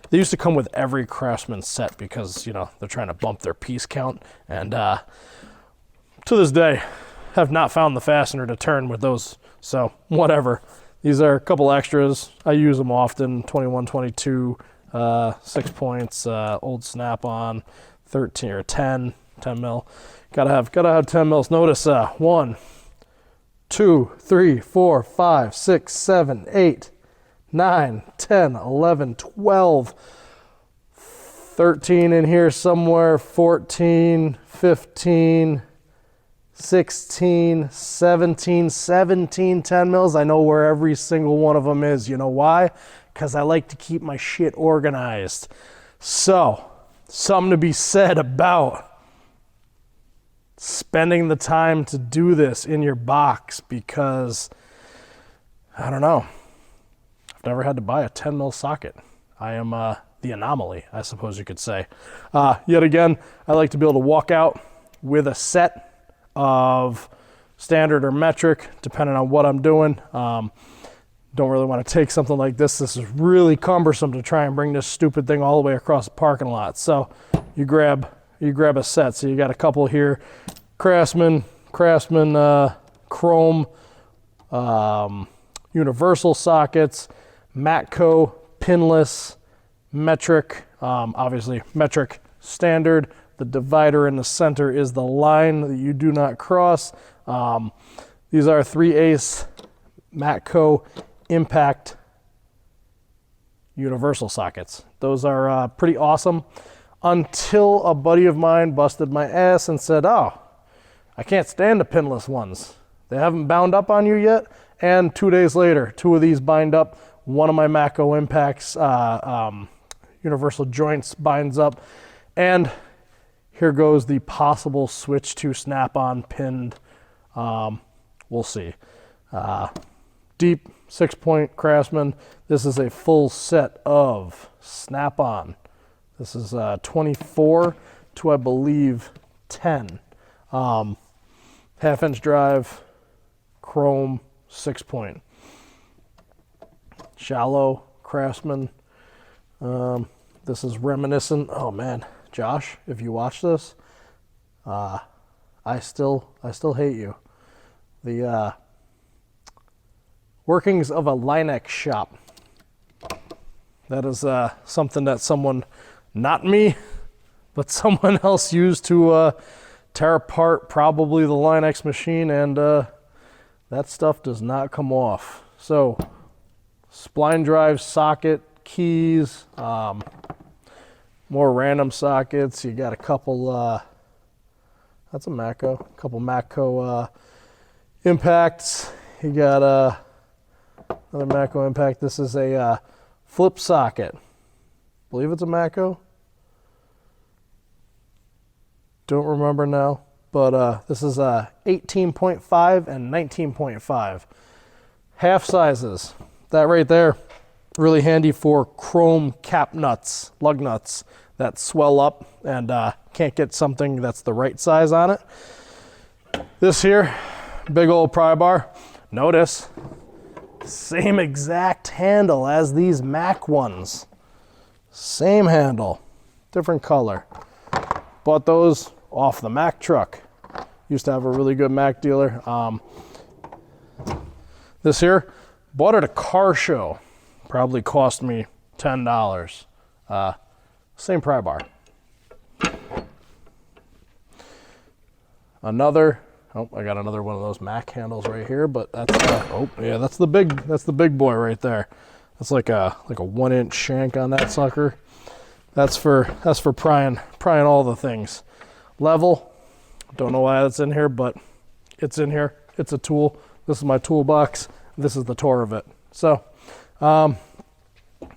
They used to come with every Craftsman set because, you know, they're trying to bump their piece count. And to this day, have not found the fastener to turn with those. So whatever. These are a couple extras. I use them often. 21, 22, 6 points, old Snap-on, 13 or 10 mil. Gotta have 10 mils. Notice 1, 2, 3, 4, 5, 6, 7, 8, 9, 10, 11, 12, 13 in here somewhere, 14, 15, 16, 17 10 mils. I know where every single one of them is. You know why? Because I like to keep my shit organized. So, something to be said about spending the time to do this in your box, because I don't know, I've never had to buy a 10 mil socket. I am the anomaly, I suppose you could say. Yet again, I like to be able to walk out with a set of standard or metric, depending on what I'm doing. Don't really want to take something like this. This is really cumbersome to try and bring this stupid thing all the way across the parking lot. So you grab a set. So you got a couple here, Craftsman, Chrome, universal sockets, Matco, pinless, metric, obviously metric standard. The divider in the center is the line that you do not cross. These are 3/8 Matco impact universal sockets. Those are pretty awesome, until a buddy of mine busted my ass and said, oh, I can't stand the pinless ones. They haven't bound up on you yet. And 2 days later, 2 of these bind up. One of my Matco impacts, universal joints binds up. And here goes the possible switch to Snap-on pinned. We'll see. Deep 6-point Craftsman. This is a full set of Snap-on. This is 24 to, I believe, 10. Half-inch drive, Chrome, 6-point. Shallow Craftsman. This is reminiscent. Oh man, Josh, if you watch this, I still hate you. The workings of a Linex shop. That is something that someone, not me, but someone else used to tear apart probably the Linex machine, and that stuff does not come off. So, spline drive, socket, keys, more random sockets. You got a couple, that's a Matco, a couple Matco impacts. You got another Matco impact. This is a flip socket. I believe it's a Matco. Don't remember now, but this is 18.5 and 19.5. Half sizes. That right there, really handy for chrome cap nuts, lug nuts that swell up and can't get something that's the right size on it. This here, big old pry bar. Notice, same exact handle as these Mac ones. Same handle, different color. Bought those off the Mac truck. Used to have a really good Mac dealer. This here, bought at a car show. Probably cost me $10. Same pry bar. Another Oh, I got another one of those Mac handles right here, but that's oh yeah, that's the big boy right there. That's like a 1-inch shank on that sucker. That's for prying all the things. Level, don't know why that's in here, but it's in here. It's a tool. This is my toolbox. This is the tour of it. So,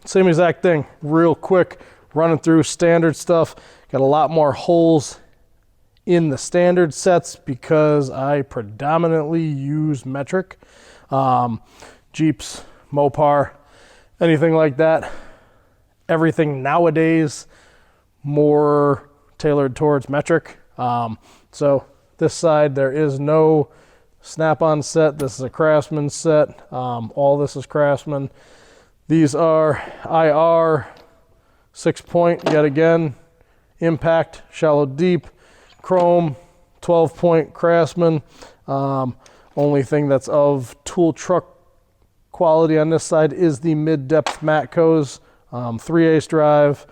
same exact thing. Real quick, running through standard stuff. Got a lot more holes in the standard sets because I predominantly use metric. Jeeps, Mopar, anything like that. Everything nowadays more tailored towards metric. So this side, there is no snap-on set. This is a Craftsman set. All this is Craftsman. These are IR 6-point, yet again, impact, shallow deep, chrome, 12-point Craftsman. Only thing that's of tool truck quality on this side is the mid-depth Matcos, 3/8 drive,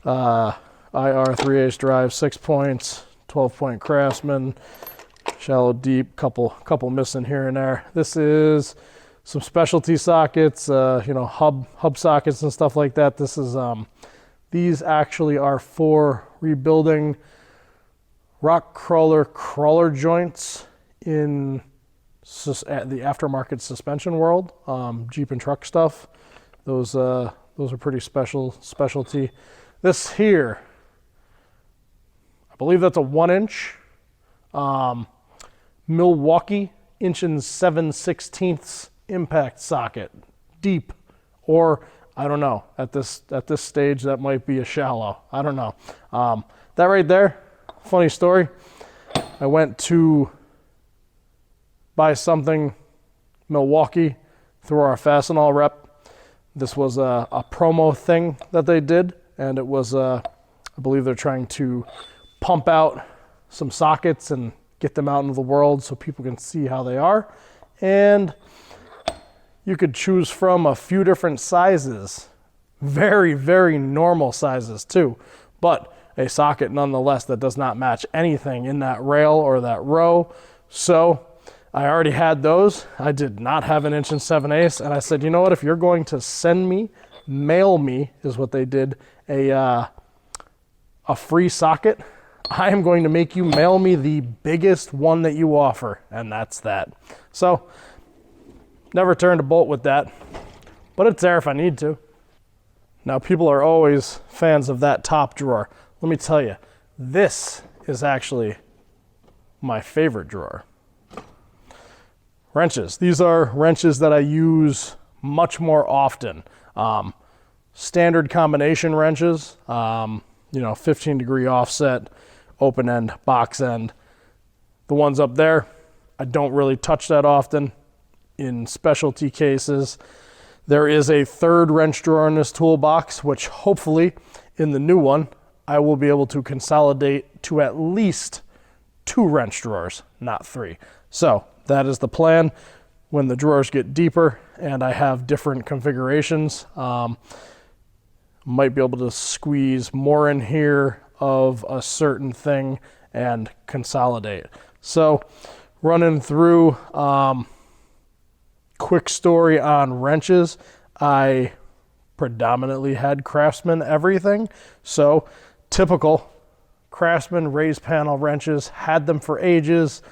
IR 3/8 drive, 6 points, 12-point Craftsman, shallow deep, couple missing here and there. This is some specialty sockets, hub sockets and stuff like that. This is these actually are for rebuilding rock crawler joints in the aftermarket suspension world, Jeep and truck stuff. Those are pretty specialty. This here, I believe that's a 1-inch Milwaukee 7/16 impact socket, deep, or I don't know. At this stage, that might be a shallow. I don't know. That right there, funny story. I went to buy something Milwaukee through our Fastenal rep. This was a promo thing that they did, and it was I believe they're trying to pump out some sockets and get them out into the world so people can see how they are. And you could choose from a few different sizes, very, very normal sizes too, but a socket nonetheless that does not match anything in that rail or that row. So I already had those. I did not have an 7/8, and I said, you know what, if you're going to send me, mail me, is what they did, a free socket, I am going to make you mail me the biggest one that you offer, and that's that. So never turned a bolt with that, but it's there if I need to. Now, people are always fans of that top drawer. Let me tell you, this is actually my favorite drawer. Wrenches. These are wrenches that I use much more often. Standard combination wrenches, 15-degree offset, open end, box end. The ones up there, I don't really touch that often. In specialty cases, there is a third wrench drawer in this toolbox, which hopefully in the new one, I will be able to consolidate to at least 2 wrench drawers, not 3. So that is the plan. When the drawers get deeper and I have different configurations, might be able to squeeze more in here of a certain thing and consolidate. So running through, quick story on wrenches. I predominantly had Craftsman everything. So typical Craftsman raised panel wrenches, had them for ages,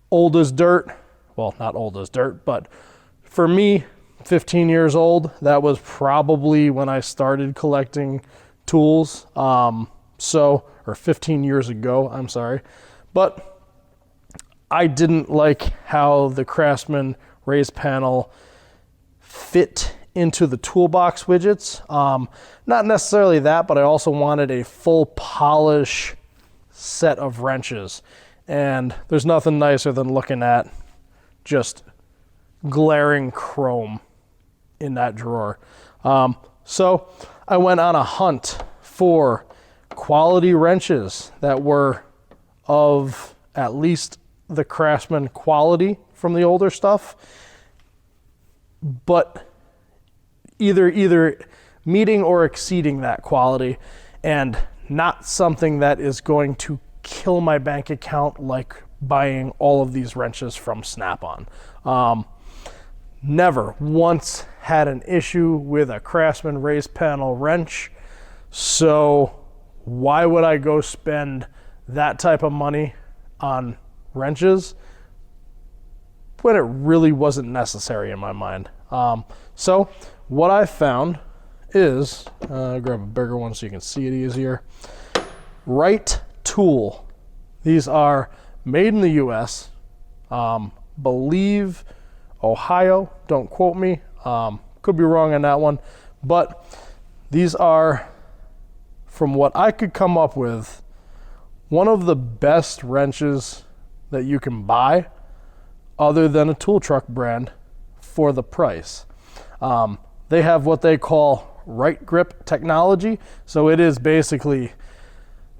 old as dirt. Well, not old as dirt, but for me, 15 years old, that was probably when I started collecting tools. Or 15 years ago, I'm sorry. But I didn't like how the Craftsman raised panel fit into the toolbox widgets. Not necessarily that, but I also wanted a full polish set of wrenches. And there's nothing nicer than looking at just glaring chrome in that drawer. So I went on a hunt for quality wrenches that were of at least the Craftsman quality from the older stuff, but either meeting or exceeding that quality, and not something that is going to kill my bank account like buying all of these wrenches from Snap-on. Never once had an issue with a Craftsman raised panel wrench. So why would I go spend that type of money on wrenches when it really wasn't necessary in my mind? So what I found is, grab a bigger one so you can see it easier. Right Tool. These are made in the US, believe Ohio, don't quote me, could be wrong on that one, but these are, from what I could come up with, one of the best wrenches that you can buy other than a tool truck brand for the price. They have what they call right grip technology, so it is basically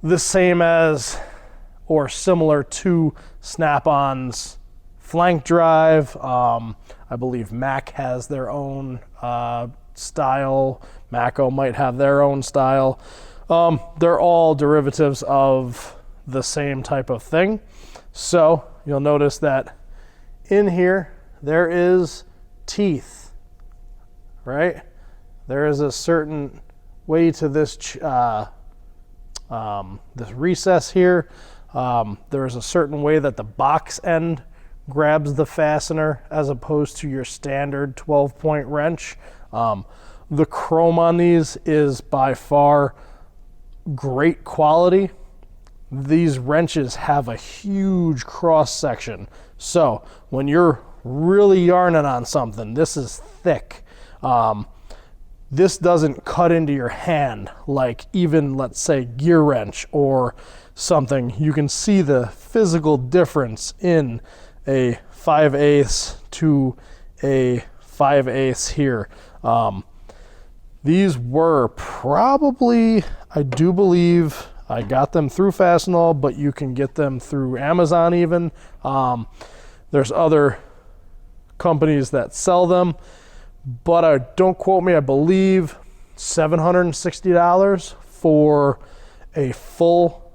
the same as or similar to Snap-on's flank drive. I believe Mac has their own style. Matco might have their own style. They're all derivatives of the same type of thing. So you'll notice that in here there is teeth, right? There is a certain way to this this recess here. There is a certain way that the box end grabs the fastener as opposed to your standard 12-point wrench. The chrome on these is by far great quality. These wrenches have a huge cross section, so when you're really yarning on something, this is thick. This doesn't cut into your hand like even, let's say, gear wrench or something. You can see the physical difference in a 5/8 to a 5/8 here. These were probably, I do believe, I got them through Fastenal, but you can get them through Amazon even. There's other companies that sell them, but don't quote me, I believe $760 for a full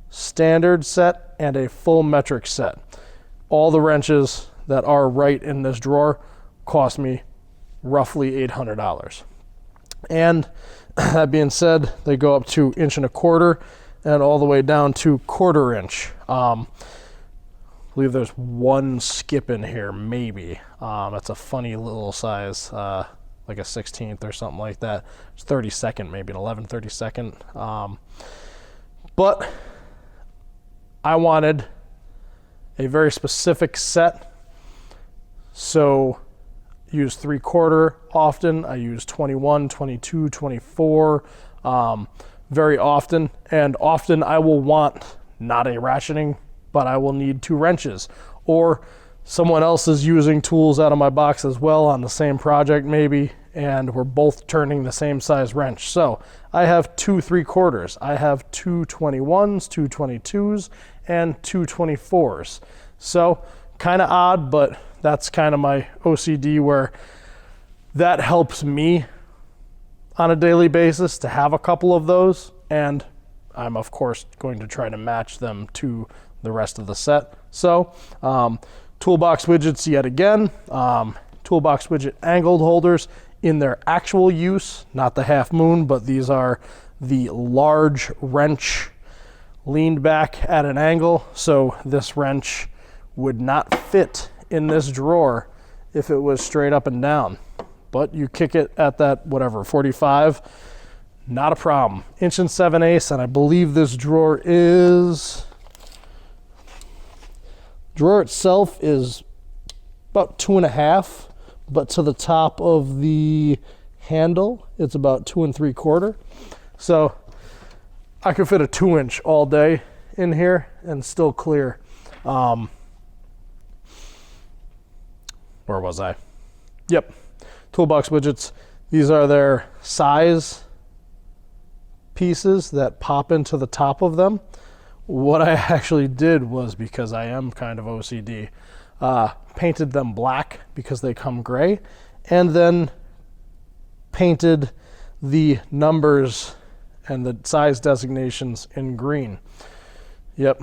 standard set and a full metric set. All the wrenches that are right in this drawer cost me roughly $800. And that being said, they go up to 1.25 inches and all the way down to 1/4 inch. I believe there's one skip in here, maybe. That's a funny little size, like a 16th or something like that. It's 32nd, maybe an 11/32. But I wanted a very specific set, so use 3/4 often. I use 21, 22, 24 very often, and often I will want not a ratcheting, but I will need 2 wrenches, or someone else is using tools out of my box as well on the same project maybe, and we're both turning the same size wrench. So I have 2 3/4, I have 2 21s, 2 22s, and 2 24s. So kind of odd, but that's kind of my OCD, where that helps me on a daily basis to have a couple of those, and I'm of course going to try to match them to the rest of the set. So toolbox widgets yet again. Toolbox widget angled holders in their actual use, not the half moon, but these are the large wrench leaned back at an angle, so this wrench would not fit in this drawer if it was straight up and down. But you kick it at that, whatever, 45, not a problem. 1 7/8, and I believe this drawer itself is about 2.5, but to the top of the handle, it's about 2 3/4. So I could fit a 2-inch all day in here and still clear. Where was I? Yep, toolbox widgets. These are their size pieces that pop into the top of them. What I actually did was, because I am kind of OCD, painted them black because they come gray, and then painted the numbers and the size designations in green. Yep,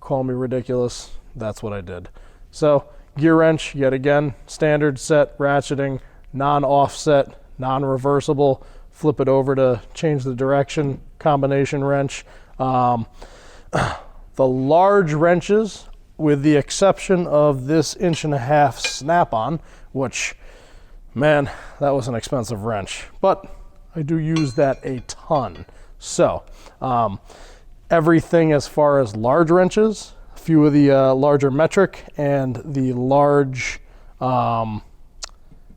call me ridiculous, that's what I did. So gear wrench, yet again, standard set ratcheting, non-offset, non-reversible, flip it over to change the direction, combination wrench. The large wrenches, with the exception of this 1.5" snap-on, which, man, that was an expensive wrench, but I do use that a ton. So everything as far as large wrenches, a few of the larger metric and the large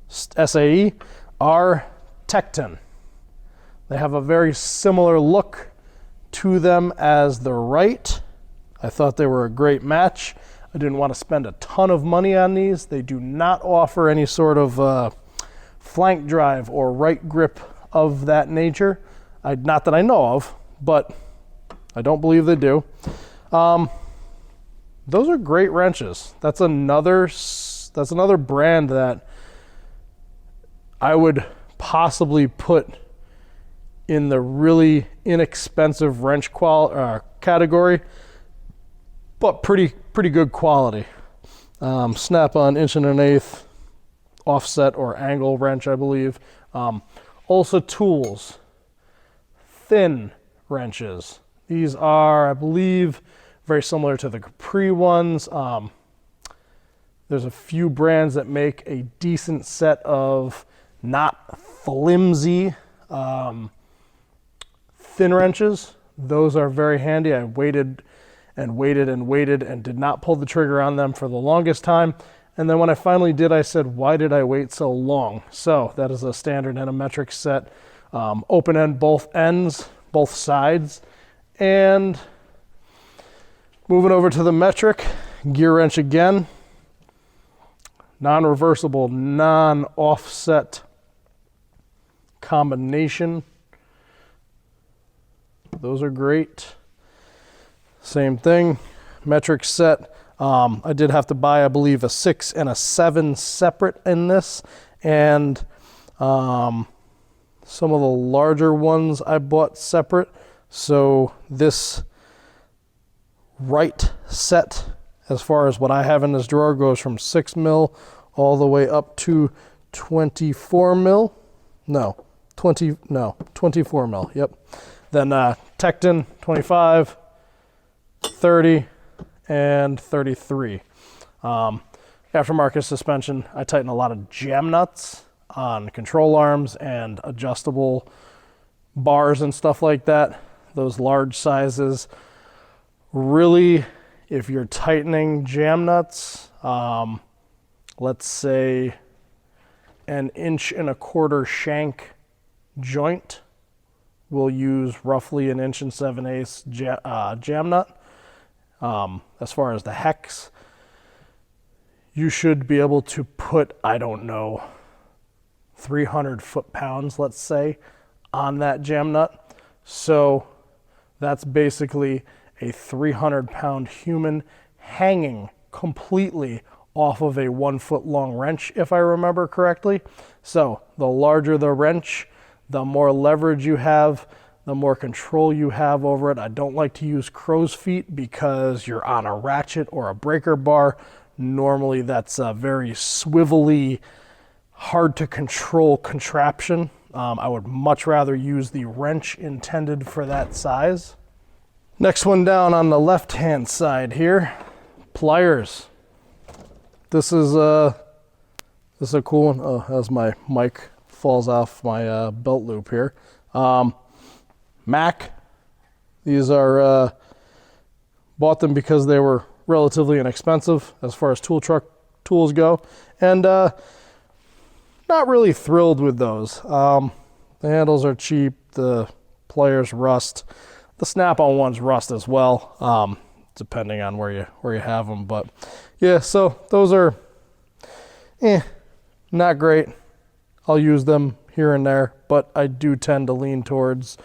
SAE are Tecton. They have a very similar look to them as the Wright. I thought they were a great match. I didn't want to spend a ton of money on these. They do not offer any sort of flank drive or right grip of that nature. Not that I know of, but I don't believe they do. Those are great wrenches. That's another brand that I would possibly put in the really inexpensive wrench category, but pretty good quality. Snap-on 1.1" offset or angle wrench, I believe. Also tools, thin wrenches. These are, I believe, very similar to the Capri ones. There's a few brands that make a decent set of not flimsy thin wrenches. Those are very handy. I waited and waited and waited and did not pull the trigger on them for the longest time. And then when I finally did, I said, why did I wait so long? So that is a standard and a metric set. Open end, both ends, both sides. And moving over to the metric, gear wrench again. Non-reversible, non-offset combination. Those are great. Same thing, metric set. I did have to buy, I believe, a 6 and a 7 separate in this, and some of the larger ones I bought separate. So this right set, as far as what I have in this drawer, goes from 6 mil all the way up to 24 mil. No, 24 mil. Yep. Then Tecton 25, 30, and 33. Aftermarket suspension, I tighten a lot of jam nuts on control arms and adjustable bars and stuff like that. Those large sizes. Really, if you're tightening jam nuts, let's say an 1.25" shank joint, we'll use roughly an 1 7/8 jam nut. As far as the hex, you should be able to put, I don't know, 300 foot-pounds, let's say, on that jam nut. So that's basically a 300-pound human hanging completely off of a 1 foot long wrench, if I remember correctly. So the larger the wrench, the more leverage you have, the more control you have over it. I don't like to use crow's feet because you're on a ratchet or a breaker bar. Normally that's a very swivelly, hard to control contraption. I would much rather use the wrench intended for that size. Next one down on the left-hand side here, pliers. This is a cool one. Oh, as my mic falls off my belt loop here. Mac. These are, bought them because they were relatively inexpensive as far as tool truck tools go. And not really thrilled with those. The handles are cheap. The pliers rust. The snap-on ones rust as well, depending on where you have them. But yeah, so those are not great. I'll use them here and there, but I do tend to lean towards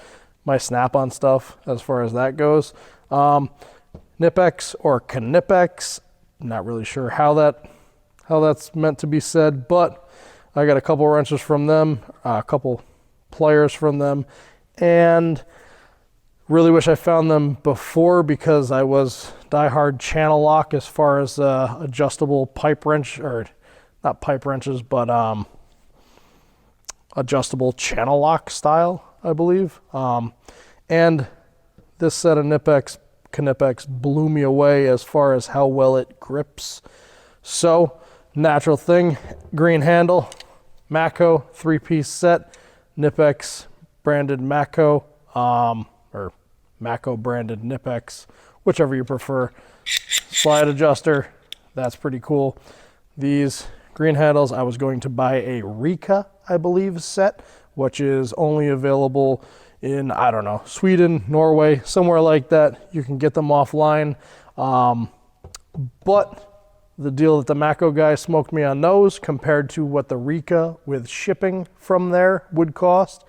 my snap-on stuff as far as that goes. Knipex or Knipex, not really sure how that's meant to be said, but I got a couple wrenches from them, a couple pliers from them, and Really wish I found them before, because I was diehard channel lock as far as adjustable pipe wrench, or not pipe wrenches, but adjustable channel lock style, I believe. And this set of Knipex blew me away as far as how well it grips. So, natural thing, green handle, Matco 3-piece set, Knipex branded Matco, or Matco branded Knipex, whichever you prefer. Slide adjuster, that's pretty cool. These green handles, I was going to buy a Rika, I believe, set, which is only available in, I don't know, Sweden, Norway, somewhere like that. You can get them offline. But the deal that the Matco guy smoked me on those compared to what the Rika with shipping from there would cost,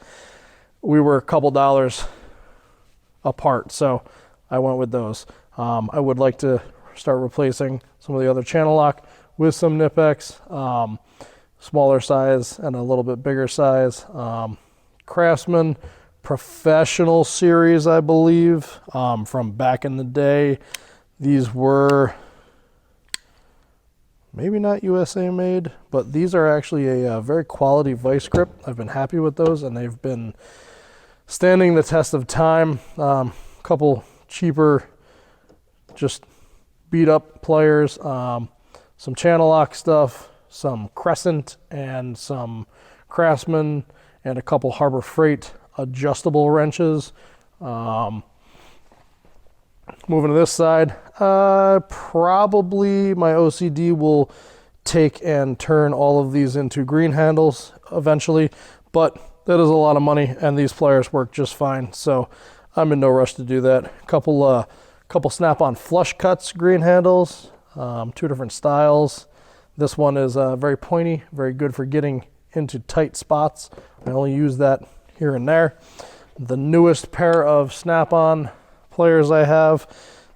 we were a couple dollars apart, so I went with those. I would like to start replacing some of the other channel lock with some Knipex, smaller size and a little bit bigger size. Craftsman Professional Series, I believe, from back in the day. These were maybe not USA made, but these are actually a very quality vice grip. I've been happy with those, and they've been standing the test of time. Couple cheaper, just beat up pliers, some channel lock stuff, some Crescent and some Craftsman, and a couple Harbor Freight adjustable wrenches. Moving to this side, probably my OCD will take and turn all of these into green handles eventually, but that is a lot of money, and these pliers work just fine, so I'm in no rush to do that. Couple Snap-on flush cuts green handles, 2 different styles. This one is very pointy, very good for getting into tight spots. I only use that here and there. The newest pair of Snap-on pliers I have,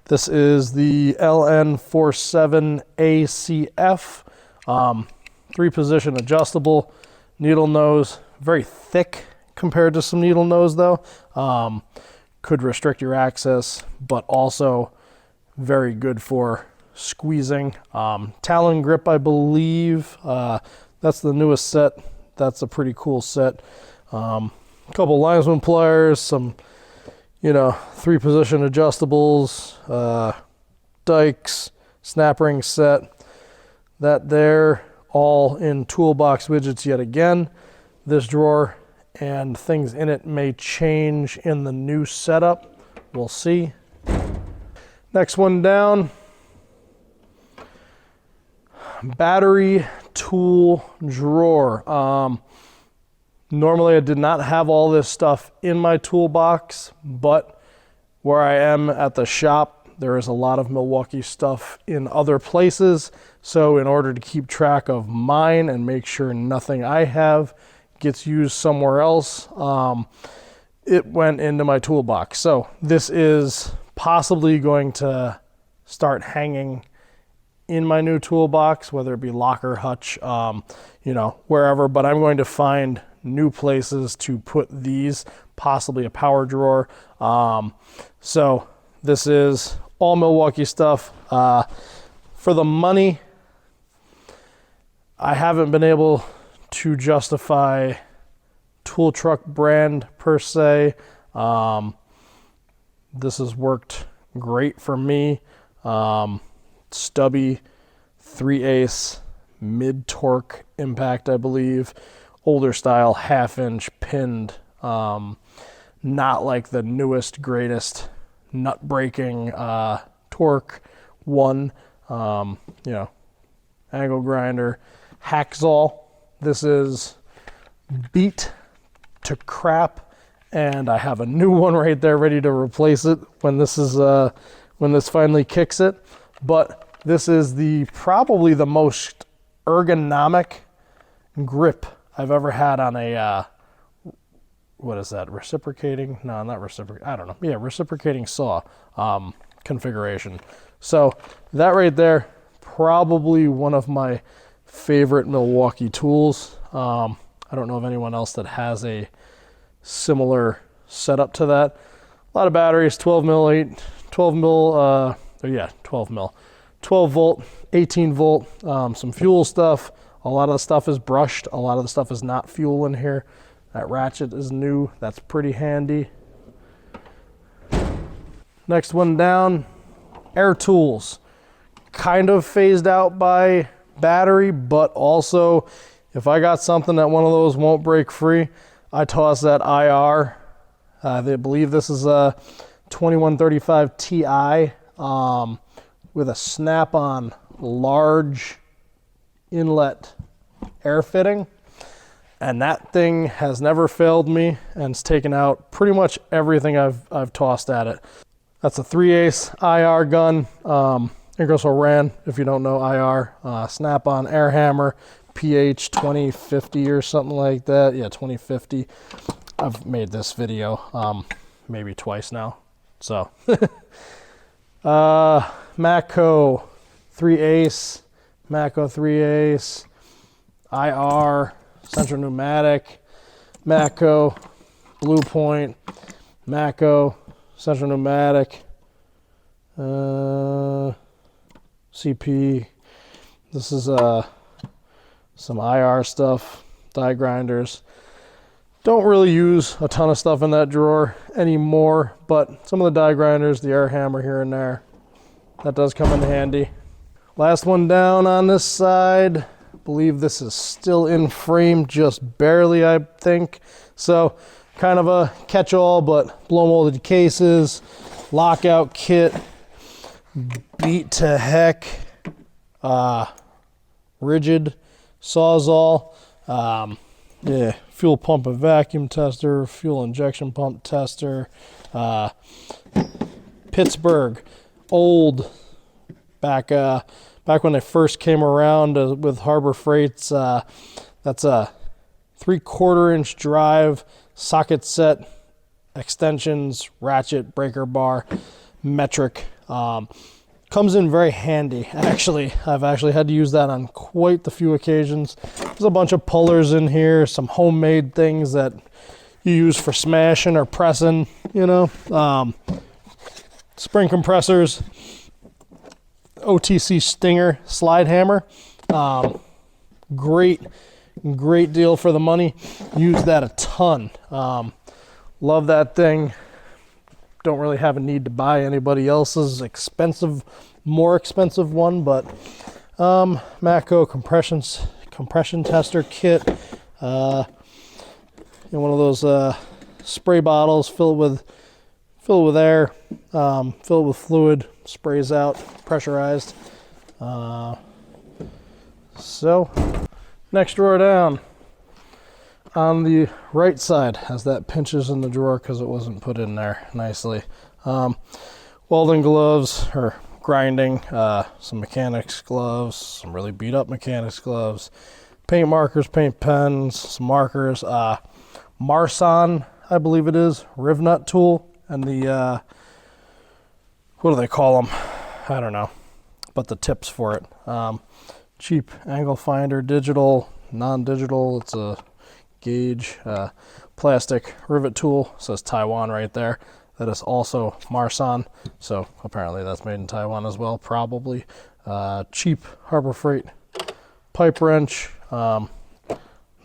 this is the LN47 ACF, 3-position adjustable, needle nose, very thick compared to some needle nose though. Could restrict your access, but also very good for squeezing. Talon grip, I believe. That's the newest set. That's a pretty cool set. Couple linesman pliers, some 3-position adjustables, dikes, snap ring set. That there, all in toolbox widgets yet again. This drawer and things in it may change in the new setup. We'll see. Next one down, battery tool drawer. Normally I did not have all this stuff in my toolbox, but where I am at the shop, there is a lot of Milwaukee stuff in other places. So in order to keep track of mine and make sure nothing I have gets used somewhere else, it went into my toolbox. So this is possibly going to start hanging in my new toolbox, whether it be locker, hutch, wherever, but I'm going to find new places to put these, possibly a power drawer. So this is all Milwaukee stuff. For the money, I haven't been able to justify tool truck brand per se. This has worked great for me. Stubby 3/8 mid torque impact, I believe, older style 1/2-inch pinned, not like the newest greatest nut breaking torque one, angle grinder, hacksaw. This is beat to crap, and I have a new one right there ready to replace it when this finally kicks it. But this is probably the most ergonomic grip I've ever had on a what is that, reciprocating? No, not reciprocating. I don't know. Yeah, reciprocating saw configuration. So that right there, probably one of my favorite Milwaukee tools. I don't know of anyone else that has a similar setup to that. A lot of batteries, 12 mil, 12 mil, 12 volt, 18 volt, some fuel stuff. A lot of the stuff is brushed. A lot of the stuff is not fuel in here. That ratchet is new. That's pretty handy. Next one down, air tools. Kind of phased out by battery, but also if I got something that one of those won't break free, I toss that IR. They believe this is a 2135 Ti with a snap-on large inlet air fitting. And that thing has never failed me and it's taken out pretty much everything I've tossed at it. That's a 3/8 IR gun. Ingersoll Rand, if you don't know IR, snap-on air hammer, PH 2050 or something like that. Yeah, 2050. I've made this video maybe twice now. So, Matco 3/8, Matco 3/8, IR, central pneumatic, Matco, Blue Point, Matco, central pneumatic, CP. This is some IR stuff, die grinders. Don't really use a ton of stuff in that drawer anymore, but some of the die grinders, the air hammer here and there, that does come in handy. Last one down on this side. I believe this is still in frame, just barely, I think. So kind of a catch-all, but blow molded cases, lockout kit, beat to heck, rigid Sawzall, yeah, fuel pump and vacuum tester, fuel injection pump tester, Pittsburgh, old, back when they first came around with Harbor Freights. That's a 3/4 inch drive, socket set, extensions, ratchet, breaker bar, metric. Comes in very handy. I've actually had to use that on quite the few occasions. There's a bunch of pullers in here, some homemade things that you use for smashing or pressing, you know. Spring compressors, OTC Stinger slide hammer. Great deal for the money. Use that a ton. Love that thing. Don't really have a need to buy anybody else's more expensive one, but Matco compression tester kit. One of those spray bottles filled with air, filled with fluid, sprays out, pressurized. So next drawer down on the right side, as that pinches in the drawer because it wasn't put in there nicely. Welding gloves or grinding, some mechanics gloves, some really beat up mechanics gloves, paint markers, paint pens, some markers, Marson, I believe it is, riv nut tool, and the what do they call them? I don't know, but the tips for it. Cheap angle finder, digital, non-digital. It's a gauge, plastic rivet tool. It says Taiwan right there. That is also Marson, so apparently that's made in Taiwan as well, probably. Cheap Harbor Freight pipe wrench,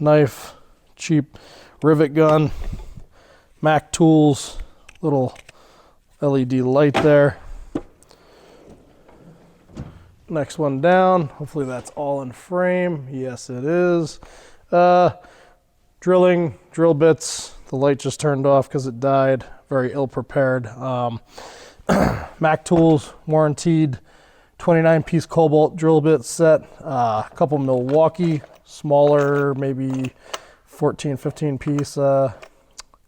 knife, cheap rivet gun, Mac tools, little LED light there. Next one down, hopefully that's all in frame. Yes, it is. Drilling, drill bits. The light just turned off because it died. Very ill prepared. Mac tools, warranted, 29-piece cobalt drill bit set. A couple Milwaukee, smaller, maybe 14, 15-piece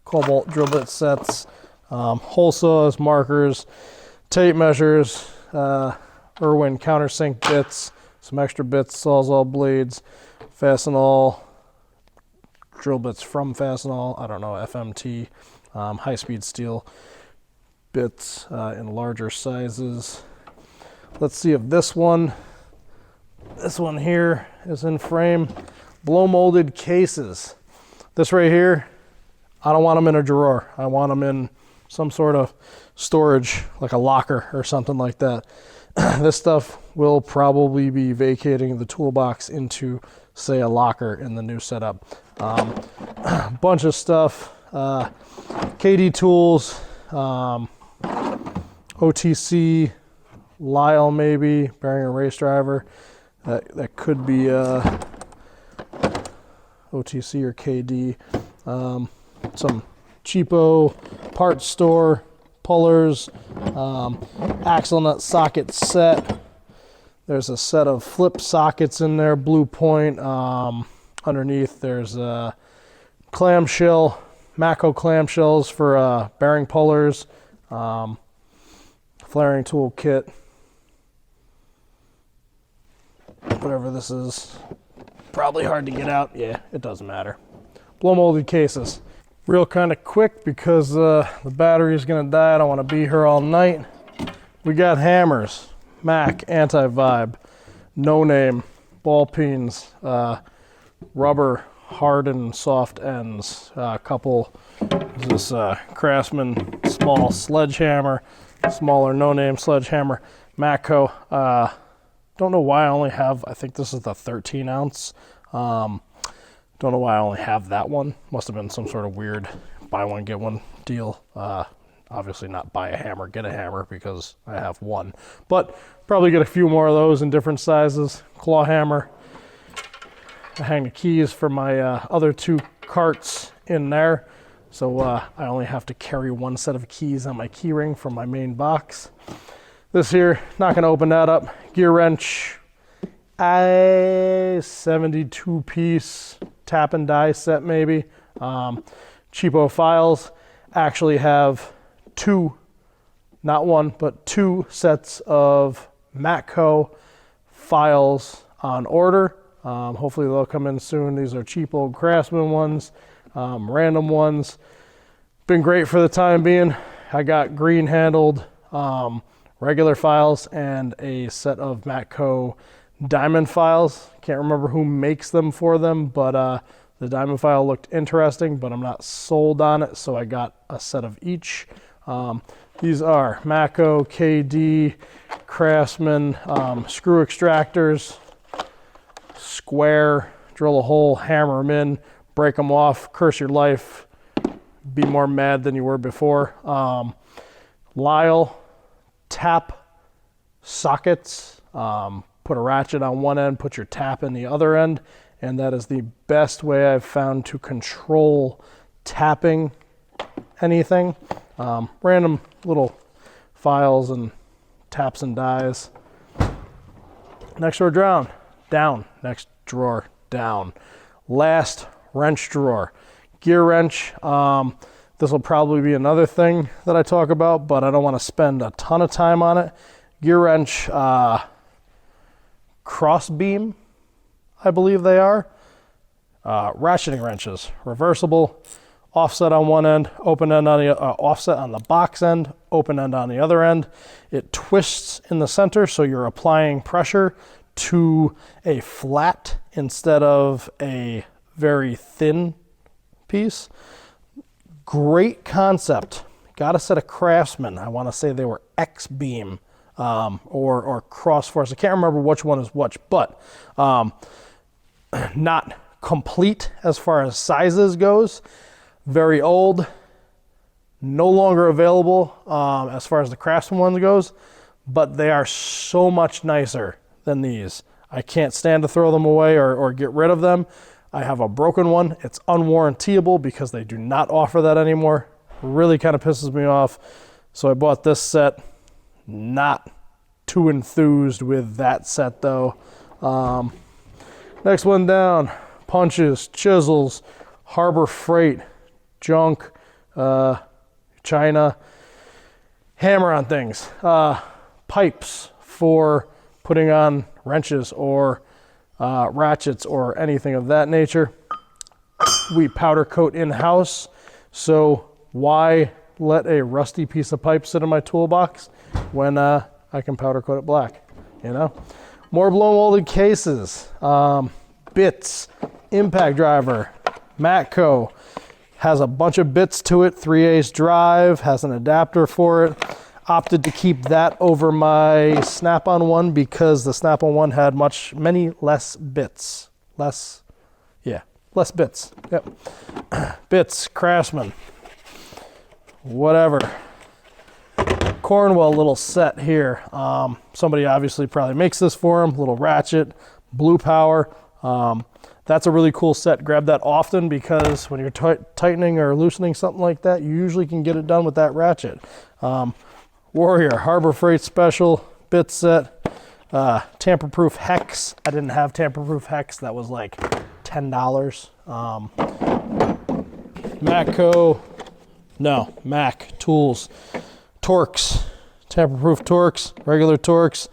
cobalt drill bit sets. Hole saws, markers, tape measures, Irwin countersink bits, some extra bits, Sawzall blades, Fastenal, drill bits from Fastenal, I don't know, FMT, high-speed steel bits in larger sizes. Let's see if this one here is in frame. Blow molded cases. This right here, I don't want them in a drawer. I want them in some sort of storage, like a locker or something like that. This stuff will probably be vacating the toolbox into, say, a locker in the new setup. Bunch of stuff, KD tools, OTC, Lyle maybe, bearing and race driver. That could be OTC or KD. Some cheapo parts store, pullers, axle nut socket set. There's a set of flip sockets in there, Blue Point. Underneath there's a clamshell, Matco clamshells for bearing pullers, flaring tool kit, whatever this is. Probably hard to get out. Yeah, it doesn't matter. Blow molded cases. Real kind of quick because the battery is going to die. I don't want to be here all night. We got hammers, Mac, anti-vibe, no name, ball peens, rubber, hard and soft ends, a couple, this Craftsman small sledgehammer, smaller no name sledgehammer, Matco. Don't know why I only have, I think this is the 13 ounce. Don't know why I only have that one. Must have been some sort of weird buy one, get one deal. Obviously not buy a hammer, get a hammer, because I have one. But probably get a few more of those in different sizes. Claw hammer. I hang the keys for my other two carts in there. So I only have to carry one set of keys on my key ring from my main box. This here, not gonna open that up. Gear wrench, 72 piece tap and die set maybe. Cheapo files. Actually have two, not one, but two sets of Matco files on order. Hopefully they'll come in soon. These are cheap old Craftsman ones, random ones. Been great for the time being. I got green handled regular files and a set of Matco diamond files. Can't remember who makes them for them, but the diamond file looked interesting, but I'm not sold on it, so I got a set of each. These are Matco, KD, Craftsman, screw extractors, square, drill a hole, hammer them in, break them off, curse your life, be more mad than you were before. Lyle, tap sockets, put a ratchet on one end, put your tap in the other end, and that is the best way I've found to control tapping anything. Random little files and taps and dies. Next drawer down, next drawer down. Last wrench drawer, gear wrench. This will probably be another thing that I talk about, but I don't want to spend a ton of time on it. Gear wrench, cross beam, I believe they are. Ratcheting wrenches, reversible, offset on one end, open end on the offset on the box end, open end on the other end. It twists in the center, so you're applying pressure to a flat instead of a very thin piece. Great concept. Got a set of Craftsman. I want to say they were X-beam or cross force. I can't remember which one is which, but not complete as far as sizes goes. Very old, no longer available as far as the Craftsman ones goes, but they are so much nicer than these. I can't stand to throw them away or get rid of them. I have a broken one. It's unwarrantyable because they do not offer that anymore. Really kind of pisses me off. So I bought this set. Not too enthused with that set though. Next one down, punches, chisels, Harbor Freight, junk, China, hammer on things, pipes for putting on wrenches or ratchets or anything of that nature. We powder coat in-house, so why let a rusty piece of pipe sit in my toolbox when I can powder coat it black, you know? More blow molded cases, bits, impact driver, Matco, Has a bunch of bits to it, 3/8 drive, has an adapter for it. Opted to keep that over my Snap-on one because the Snap-on one had many less bits. Less bits. Yep. Bits, Craftsman, whatever. Cornwell little set here. Somebody obviously probably makes this for him. Little ratchet, blue power. That's a really cool set. Grab that often because when you're tightening or loosening something like that, you usually can get it done with that ratchet. Warrior, Harbor Freight Special, bit set, tamper-proof hex. I didn't have tamper-proof hex. That was like $10. Matco, no, Mac tools, Torx, tamper-proof Torx, regular Torx.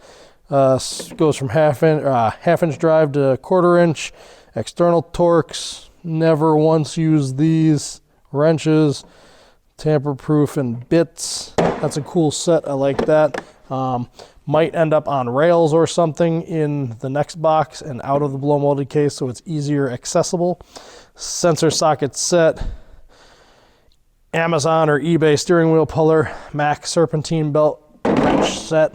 Goes from half-inch drive to 1/4 inch. External Torx, never once used these. Wrenches, tamper-proof and bits. That's a cool set, I like that. Might end up on rails or something in the next box and out of the blow molded case so it's easier accessible. Sensor socket set, Amazon or eBay steering wheel puller, Mac serpentine belt wrench set.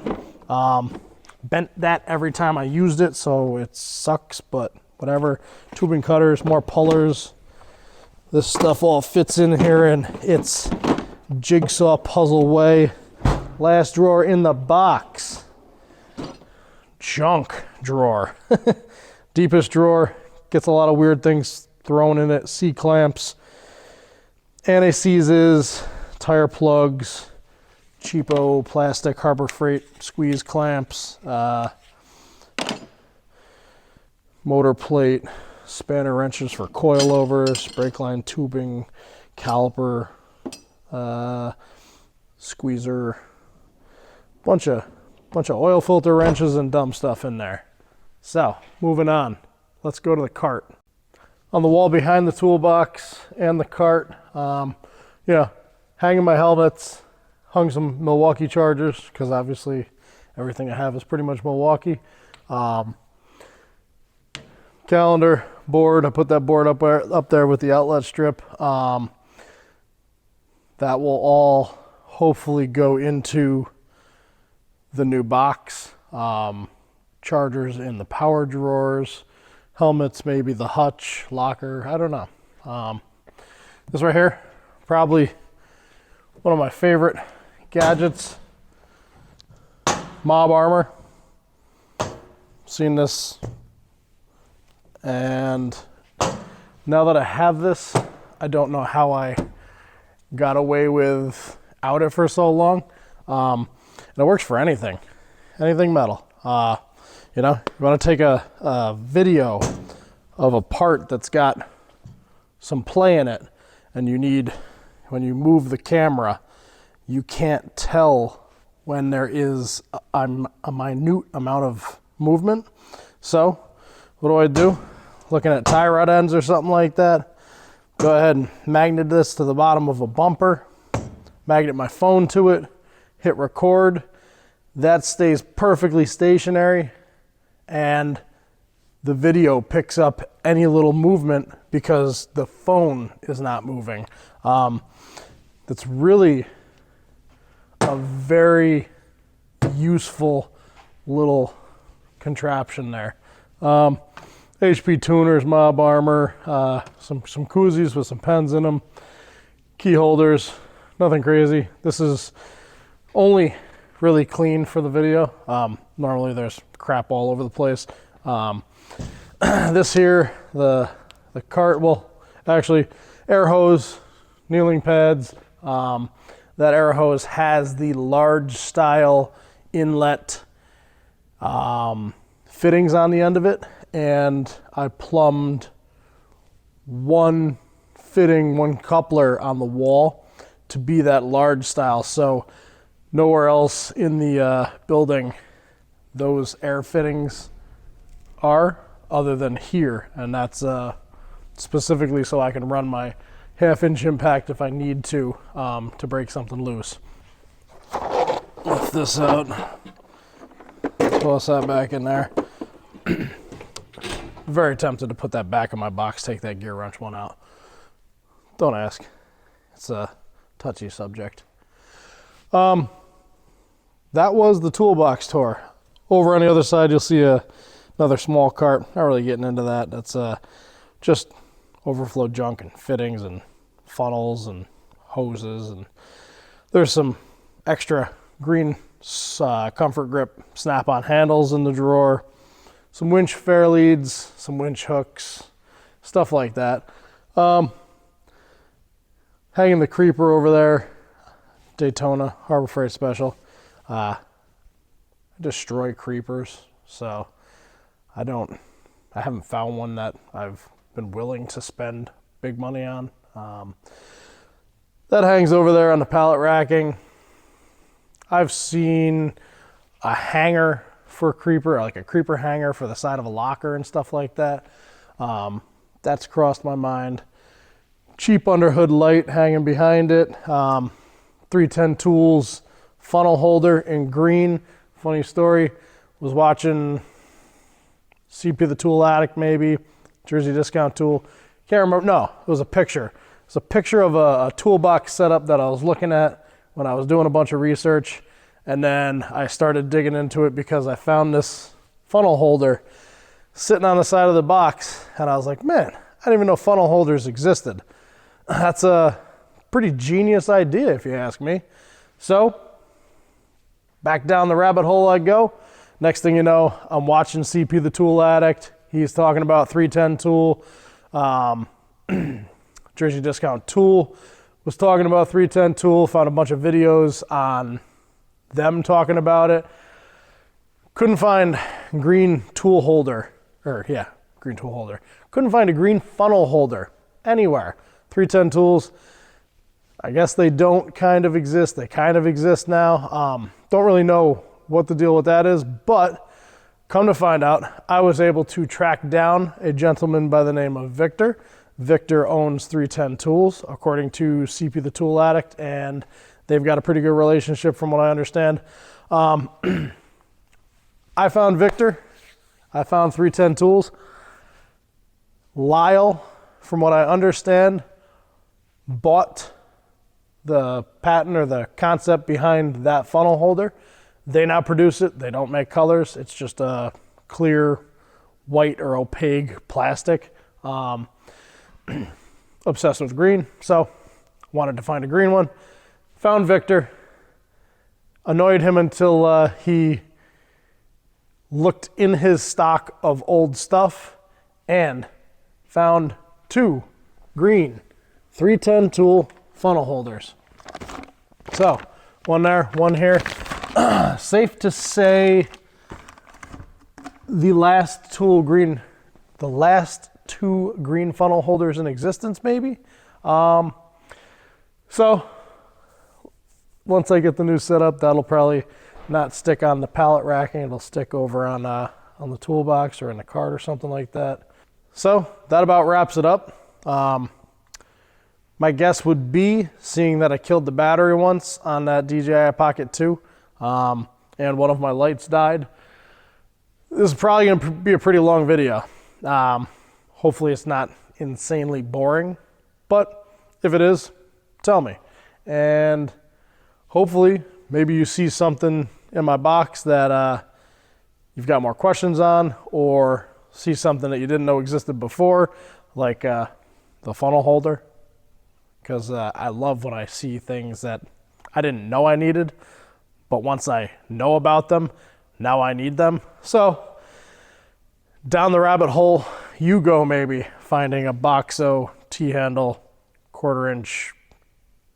Bent that every time I used it, so it sucks, but whatever. Tubing cutters, more pullers. This stuff all fits in here in its jigsaw puzzle way. Last drawer in the box. Junk drawer. Deepest drawer. Gets a lot of weird things thrown in it. C-clamps, anti-seizes, tire plugs, cheapo plastic Harbor Freight squeeze clamps, motor plate, spanner wrenches for coilovers, brake line tubing, caliper, squeezer, bunch of oil filter wrenches and dumb stuff in there. So moving on, let's go to the cart. On the wall behind the toolbox and the cart, hanging my helmets, hung some Milwaukee chargers because obviously everything I have is pretty much Milwaukee. Calendar, board, I put that board up there with the outlet strip. That will all hopefully go into the new box. Chargers in the power drawers, helmets, maybe the hutch, locker, I don't know. This right here, probably one of my favorite gadgets. Mob armor. Seen this, and now that I have this, I don't know how I got away without it for so long. And it works for anything metal. You want to take a video of a part that's got some play in it, and when you move the camera, you can't tell when there is a minute amount of movement. So what do? Looking at tie rod ends or something like that, go ahead and magnet this to the bottom of a bumper, magnet my phone to it, hit record. That stays perfectly stationary, and the video picks up any little movement because the phone is not moving. That's really a very useful little contraption there. HP tuners, mob armor, some koozies with some pens in them, key holders, nothing crazy. This is only really clean for the video. Normally there's crap all over the place. This here, the cart, well, actually air hose, kneeling pads. That air hose has the large style inlet fittings on the end of it, and I plumbed one fitting, one coupler on the wall to be that large style. So nowhere else in the building those air fittings are other than here, and that's specifically so I can run my 1/2 inch impact if I need to break something loose. Lift this out, toss that back in there. Very tempted to put that back in my box, take that gear wrench one out. Don't ask. It's a touchy subject. That was the toolbox tour. Over on the other side, you'll see another small cart. Not really getting into that. That's just overflow junk and fittings and funnels and hoses. And there's some extra green comfort grip snap-on handles in the drawer. Some winch fair leads, some winch hooks, stuff like that. Hanging the creeper over there, Daytona Harbor Freight Special. I destroy creepers, so I haven't found one that I've been willing to spend big money on. That hangs over there on the pallet racking. I've seen a hanger for a creeper, like a creeper hanger for the side of a locker and stuff like that. That's crossed my mind. Cheap underhood light hanging behind it. 310 Tools funnel holder in green. Funny story, was watching CP the Tool Addict maybe, Jersey Discount Tool. Can't remember, no, it was a picture. It's a picture of a toolbox setup that I was looking at when I was doing a bunch of research. And then I started digging into it because I found this funnel holder sitting on the side of the box. And I was like, man, I didn't even know funnel holders existed. That's a pretty genius idea if you ask me. So back down the rabbit hole I go. Next thing you know, I'm watching CP the Tool Addict. He's talking about 310 Tool. Jersey Discount Tool was talking about 310 Tool. Found a bunch of videos on them talking about it. Couldn't find green tool holder, green tool holder. Couldn't find a green funnel holder anywhere. 310 Tools, I guess they don't kind of exist. They kind of exist now. Don't really know what the deal with that is, but come to find out, I was able to track down a gentleman by the name of Victor. Victor owns 310 Tools, according to CP the Tool Addict, and they've got a pretty good relationship from what I understand. I found Victor. I found 310 Tools. Lyle, from what I understand, bought the patent or the concept behind that funnel holder. They now produce it. They don't make colors. It's just a clear white or opaque plastic. Obsessed with green, so wanted to find a green one. Found Victor. Annoyed him until he looked in his stock of old stuff and found 2 green 310 Tool funnel holders. So, one there, one here. Safe to say the last 2 green funnel holders in existence, maybe. So once I get the new setup, that'll probably not stick on the pallet racking. It'll stick over on the toolbox or in the cart or something like that. So that about wraps it up. My guess would be, seeing that I killed the battery once on that DJI Pocket 2, and one of my lights died, this is probably going to be a pretty long video. Hopefully it's not insanely boring, but if it is, tell me. And hopefully maybe you see something in my box that you've got more questions on, or see something that you didn't know existed before, like the funnel holder. Because I love when I see things that I didn't know I needed, but once I know about them, now I need them. So down the rabbit hole you go, maybe finding a Boxo T-handle 1/4 inch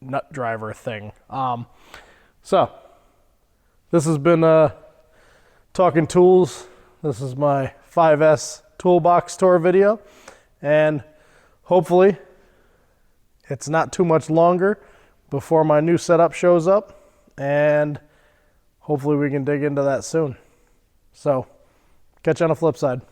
nut driver thing. So this has been Talking Tools. This is my 5S toolbox tour video, and hopefully it's not too much longer before my new setup shows up, and hopefully we can dig into that soon. So catch you on the flip side.